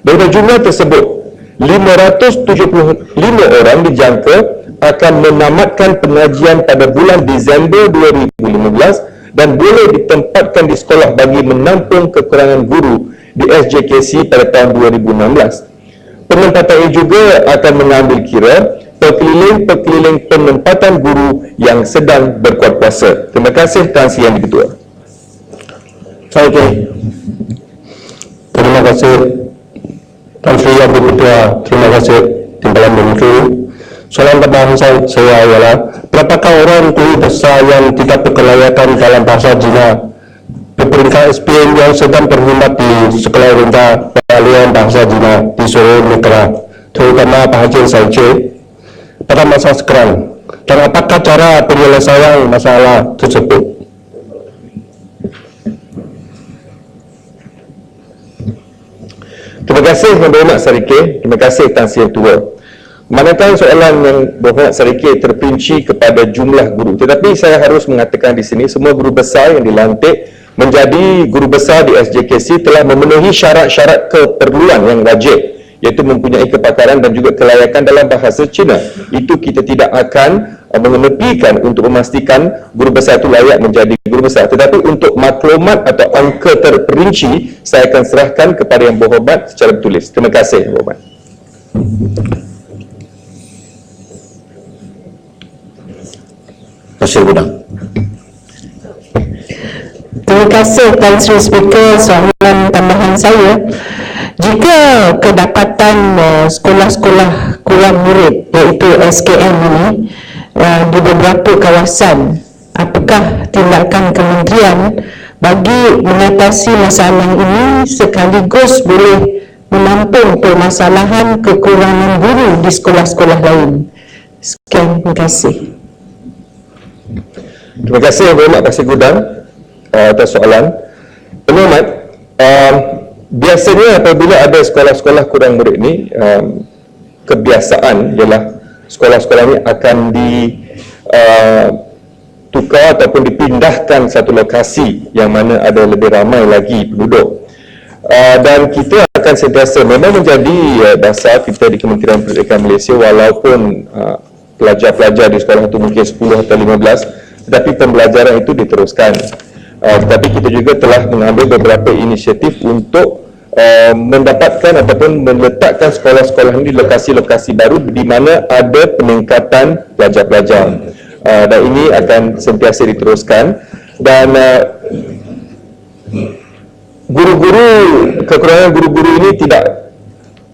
Dari jumlah tersebut, 575 orang dijangka akan menamatkan pengajian pada bulan Disember 2015 dan boleh ditempatkan di sekolah bagi menampung kekurangan guru di SJKC pada tahun 2016. Penempatan ini juga akan mengambil kira pekeliling-pekeliling penempatan guru yang sedang berkuat kuasa. Terima kasih Tan Sri Yang Ketua. Okey. Terima kasih Tan Sri Yang Ketua. Terima kasih Timbalan Menteri. Soalan tambahan saya ialah, berapakah orang guru besar yang tidak berkelayakan dalam bahasa Cina peringkat SPM yang sedang berkhidmat di sekolah rendah peralihan bahasa Cina di seluruh negara, terutama bahagian Sarawak pada masa sekarang, dan apakah cara penyelesaian masalah tersebut? Terima kasih Yang Berhormat Sarike. Terima kasih Tan Sri Yang Ketua. Manakala soalan Yang Berhormat Sarike terperinci kepada jumlah guru, tetapi saya harus mengatakan di sini semua guru besar yang dilantik menjadi guru besar di SJKC telah memenuhi syarat-syarat keperluan yang wajib, iaitu mempunyai kepakaran dan juga kelayakan dalam bahasa Cina. Itu kita tidak akan mengenepikan untuk memastikan guru besar itu layak menjadi Guru Besar. Tetapi untuk maklumat atau angka terperinci, saya akan serahkan kepada Yang Berhormat secara tertulis. Terima kasih, Yang Berhormat. Hasil Gudang. Terima kasih Tan Sri Speaker. Soalan tambahan saya, jika kedapatan sekolah-sekolah kurang murid iaitu SKM ini di beberapa kawasan, apakah tindakan kementerian bagi mengatasi masalah ini sekaligus boleh menampung permasalahan kekurangan guru di sekolah-sekolah lain? Sekian, terima kasih. Terima kasih Yang Berhormat Kasih Gudang atas soalan. Yang Berhormat, biasanya apabila ada sekolah-sekolah kurang murid ini, kebiasaan ialah sekolah-sekolah ini akan ditukar ataupun dipindahkan satu lokasi yang mana ada lebih ramai lagi penduduk. Dan kita akan sentiasa memang menjadi dasar kita di Kementerian Pendidikan Malaysia, walaupun pelajar-pelajar di sekolah itu mungkin 10 atau 15, tetapi pembelajaran itu diteruskan. Tetapi kita juga telah mengambil beberapa inisiatif untuk mendapatkan ataupun meletakkan sekolah-sekolah ini di lokasi-lokasi baru di mana ada peningkatan pelajar-pelajar. Dan ini akan sentiasa diteruskan. Dan kekurangan guru-guru ini tidak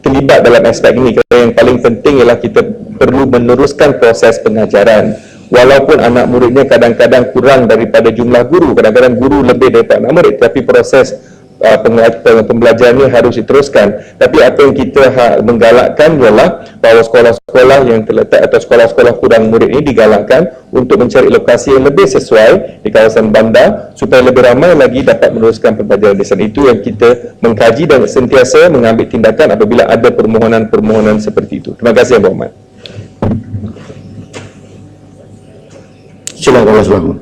terlibat dalam aspek ini, kerana yang paling penting ialah kita perlu meneruskan proses pengajaran. Walaupun anak muridnya kadang-kadang kurang daripada jumlah guru, kadang-kadang guru lebih daripada anak murid, tapi proses pembelajarannya harus diteruskan. Tapi apa yang kita menggalakkan ialah bahawa sekolah-sekolah yang terletak atau sekolah-sekolah kurang murid ini digalakkan untuk mencari lokasi yang lebih sesuai di kawasan bandar supaya lebih ramai lagi dapat meneruskan pembelajaran di sana. Itu yang kita mengkaji dan sentiasa mengambil tindakan apabila ada permohonan-permohonan seperti itu. Terima kasih Yang Berhormat. Silakan Mas Bang.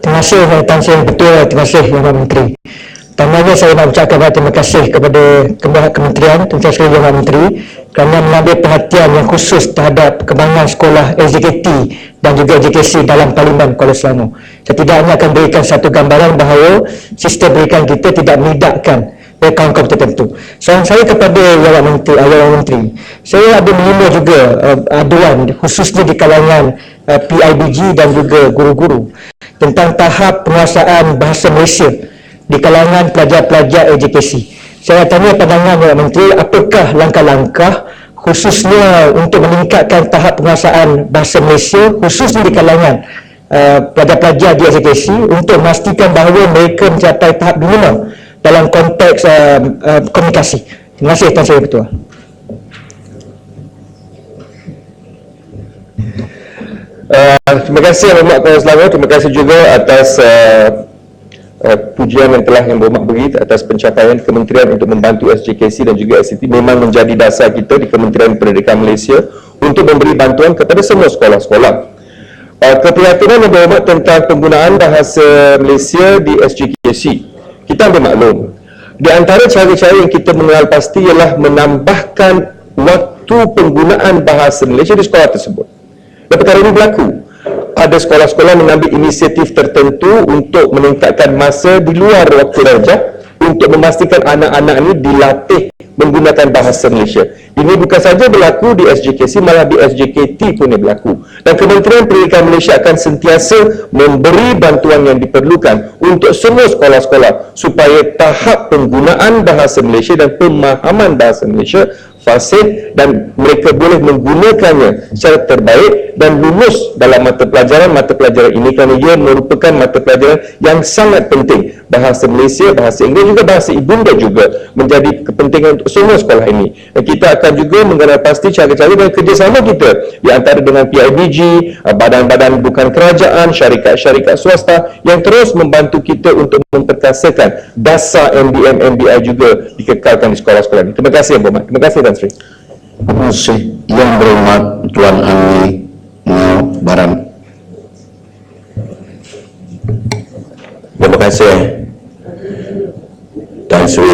Terima kasih Tan Sri Ketua, terima kasih Yang Menteri. Pertamanya saya nak ucapkan terima kasih kepada Kementerian, terima kasih Yang Menteri kerana mengambil perhatian yang khusus terhadap kembangan sekolah SJKT dan juga JKC dalam Parlimen Kuala Selangor. Setidaknya akan berikan satu gambaran bahawa sistem pendidikan kita tidak menidakkan kaum-kaum tertentu. Soalan saya kepada Yang Menteri, saya ada menerima juga aduan khususnya di kalangan PIBG dan juga guru-guru tentang tahap penguasaan bahasa Malaysia di kalangan pelajar-pelajar edukasi. Saya tanya pandangan Yang Menteri, apakah langkah-langkah khususnya untuk meningkatkan tahap penguasaan bahasa Malaysia khususnya di kalangan pelajar-pelajar di edukasi untuk memastikan bahawa mereka mencapai tahap minimum dalam konteks komunikasi. Terima kasih Tan Sri Ketua. Terima kasih Yang Berhormat Kuala Selangor. Terima kasih juga atas pujian yang telah Yang Berhormat beri atas pencapaian Kementerian untuk membantu SJKC dan juga SCT. Memang menjadi dasar kita di Kementerian Pendidikan Malaysia untuk memberi bantuan kepada semua sekolah-sekolah. Keprihatinan Yang Berhormat tentang penggunaan bahasa Malaysia di SJKC, kita ambil maklum. Di antara cara-cara yang kita mengenal pasti ialah menambahkan waktu penggunaan bahasa Malaysia di sekolah tersebut. Dan perkara ini berlaku. Ada sekolah-sekolah mengambil inisiatif tertentu untuk meningkatkan masa di luar waktu darjah untuk memastikan anak-anak ini dilatih menggunakan bahasa Malaysia. Ini bukan saja berlaku di SJKC, malah di SJKT pun berlaku. Dan Kementerian Pendidikan Malaysia akan sentiasa memberi bantuan yang diperlukan untuk semua sekolah-sekolah supaya tahap penggunaan bahasa Malaysia dan pemahaman bahasa Malaysia fasih dan mereka boleh menggunakannya secara terbaik dan lulus dalam mata pelajaran ini kerana ia merupakan mata pelajaran yang sangat penting. Bahasa Malaysia, bahasa Inggeris juga bahasa ibunda juga menjadi kepentingan untuk semua sekolah ini. Dan kita akan juga mengenal pasti cara-cara dan kerjasama kita di antara dengan PIBG, badan-badan bukan kerajaan, syarikat-syarikat swasta yang terus membantu kita untuk memperkasakan dasar MBM, MBI juga dikekalkan di sekolah-sekolah ini. Terima kasih Yang Berhormat. Terima kasih Tan Sri. Terima kasih Yang Berhormat Tuan Anggi Ngau Baran. Terima kasih Tan Sri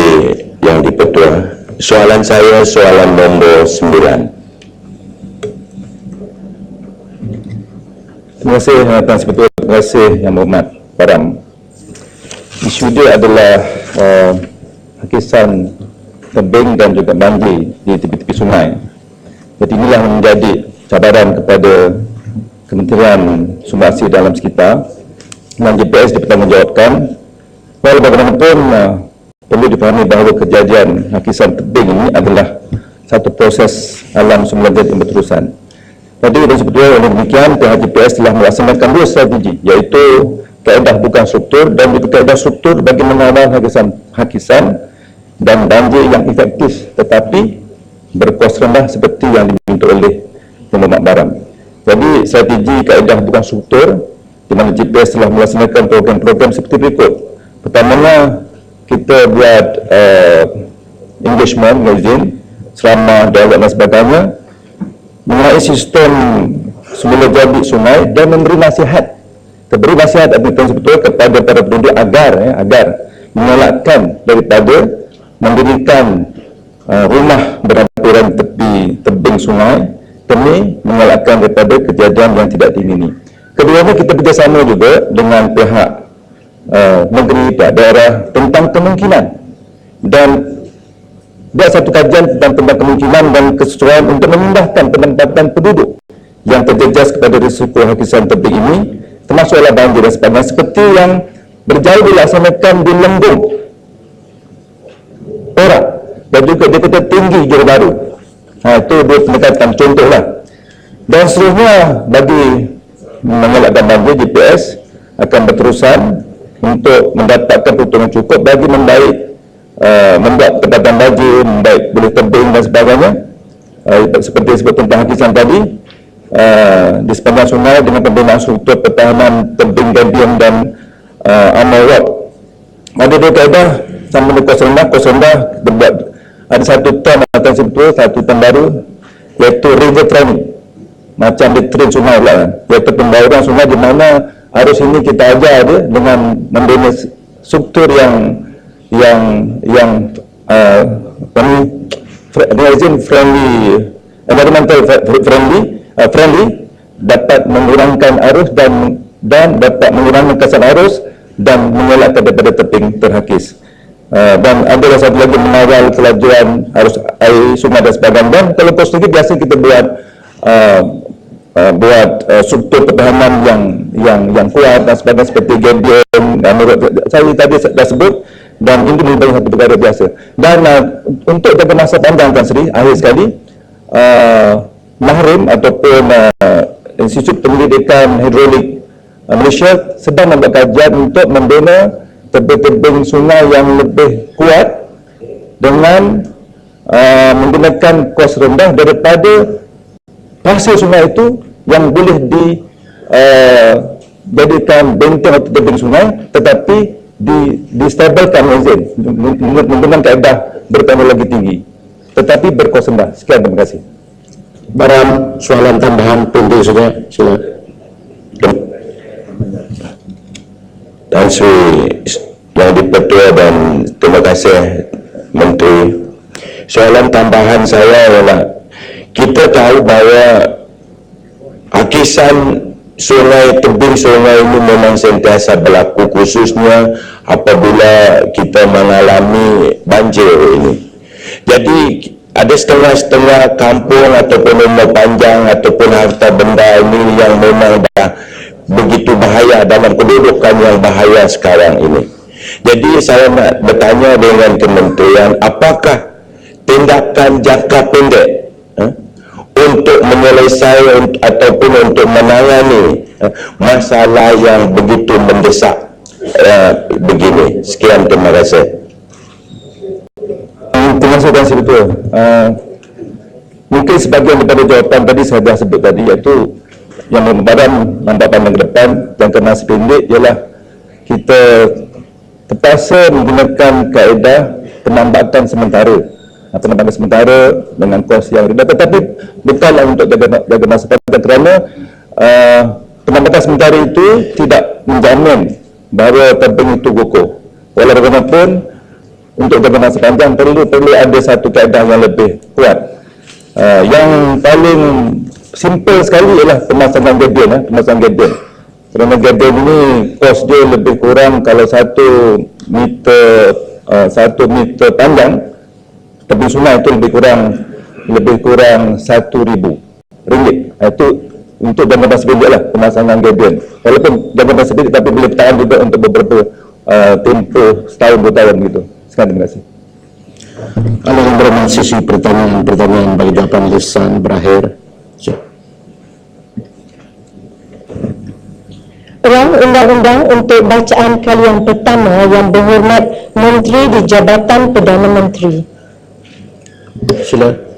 Yang Dipertua. Soalan saya soalan nombor 9. Terima kasih Tan Sri Ketua. Terima kasih Yang Berhormat Baram. Isu dia adalah hakisan tebing dan juga banjir di tepi-tepi sungai. Jadi inilah menjadi cabaran kepada Kementerian Sumber Asih dalam sekitar, dan JPS dipertanggungjawabkan. Walau bagaimanapun perlu dipahami bahawa kejadian hakisan tebing ini adalah satu proses alam semula jadi yang berterusan. Jadi dan sebetulnya oleh demikian pihak JPS telah melaksanakan dua strategi, iaitu kaedah bukan struktur dan juga kaedah struktur bagi mengawal hakisan dan banjir yang efektif tetapi berkos rendah seperti yang dibentuk oleh Yang Berhormat Baram. Jadi strategi kaedah bukan struktur di mana JPS telah melaksanakan program-program seperti berikut. Pertamanya, kita buat engagement, magazine, selama dialog dan sebagainya, mengenai sistem semula jadi sungai dan memberi nasihat. Beri nasihat betul-betul kepada para penduduk agar mengelakkan daripada mendirikan rumah berhampiran tepi tebing sungai demi mengelakkan daripada kejadian yang tidak diingini. Keduanya, kita bekerjasama juga dengan pihak negeri dan daerah tentang kemungkinan dan buat satu kajian tentang kemungkinan dan kesesuaian untuk memindahkan penempatan penduduk yang terjejas kepada risiko hakisan tebing ini, termasuklah banjir dan sebagainya, seperti yang berjaya dilaksanakan di Lembung, Perak dan juga di Kota Tinggi, Johor Bahru. Itu dua pendekatan contohlah. Dan seterusnya, bagi mengelakkan banjir, JPS akan berterusan untuk mendapatkan peruntungan cukup bagi membuat tempatan banjir, membaik boleh tebing dan sebagainya. Seperti sebut tentang hakisan tadi, di sepanjang sungai dengan pembinaan struktur pertahanan tebing gadian dan amal rock. Ada dua kaedah sama dengan kos rendah berbuat. Ada satu term atau sebetulnya satu term baru, iaitu river training, macam di train sungai pula, iaitu pembauran sungai di mana arus ini kita ajar dia dengan membina struktur yang friendly, environmental friendly, dapat mengurangkan arus dan dapat mengurangkan kesan arus dan mengelakkan daripada tebing terhakis. Dan ada satu lagi mengawal kelajuan arus air sungai dan sebagainya. Dan kalau kos lagi biasa kita buat struktur pertahanan yang kuat dan sebagainya, seperti gadian, saya tadi dah sebut, dan ini merupakan satu perkara biasa. Dan untuk jangka masa panjang, Tan Sri, akhir sekali, Mahrim ataupun Institut Penyelidikan Hidrolik Malaysia sedang membuat kajian untuk membina tebing-tebing sungai yang lebih kuat dengan menggunakan kos rendah daripada pasir sungai itu yang boleh dijadikan benteng atau tebing sungai, tetapi distabilkan menggunakan kaedah berteknologi tinggi tetapi berkos rendah. Sekian, terima kasih. Baram, soalan tambahan penting saja, silakan. Tan Sri Yang di-Pertua dan terima kasih Menteri. Soalan tambahan saya ialah, kita tahu bahawa hakisan sungai, tebing sungai ini memang sentiasa berlaku, khususnya apabila kita mengalami banjir ini. Jadi ada setengah-setengah kampung ataupun rumah panjang ataupun harta benda ini yang memang dah begitu bahaya dalam kedudukan yang bahaya sekarang ini. Jadi saya nak bertanya dengan kementerian, apakah tindakan jangka pendek untuk menyelesaikan ataupun untuk menangani masalah yang begitu mendesak begini? Sekian, terima kasih. Terima kasih betul. Mungkin sebagian daripada jawapan tadi saya dah sebut tadi, iaitu yang Baram nampak pandang ke depan dan kena sependek ialah kita terpaksa menggunakan kaedah penambakan sementara. Penambakan sementara dengan kos yang rendah, tetapi bukanlah untuk jaga masa panjang, kerana penambakan sementara itu tidak menjamin bahawa tebing itu kukuh. Walau bagaimanapun, untuk jaga masa panjang perlu ada satu kaedah yang lebih kuat. Yang paling simple sekali ialah pemasangan gadian. Kerana gabion ini kos dia lebih kurang kalau 1 meter panjang, tepi sungai itu lebih kurang RM1,000. Itu untuk jangka masa pendek lah pemasangan gabion. Walaupun jangka masa pendek tapi boleh bertahan juga untuk beberapa tempoh setahun 2 tahun gitu. Sekian, terima kasih. Kalau yang bermaksud pertanyaan bagi jawapan lisan berakhir. Ruang undang-undang untuk bacaan kali yang pertama yang berhormat Menteri di Jabatan Perdana Menteri. Sila.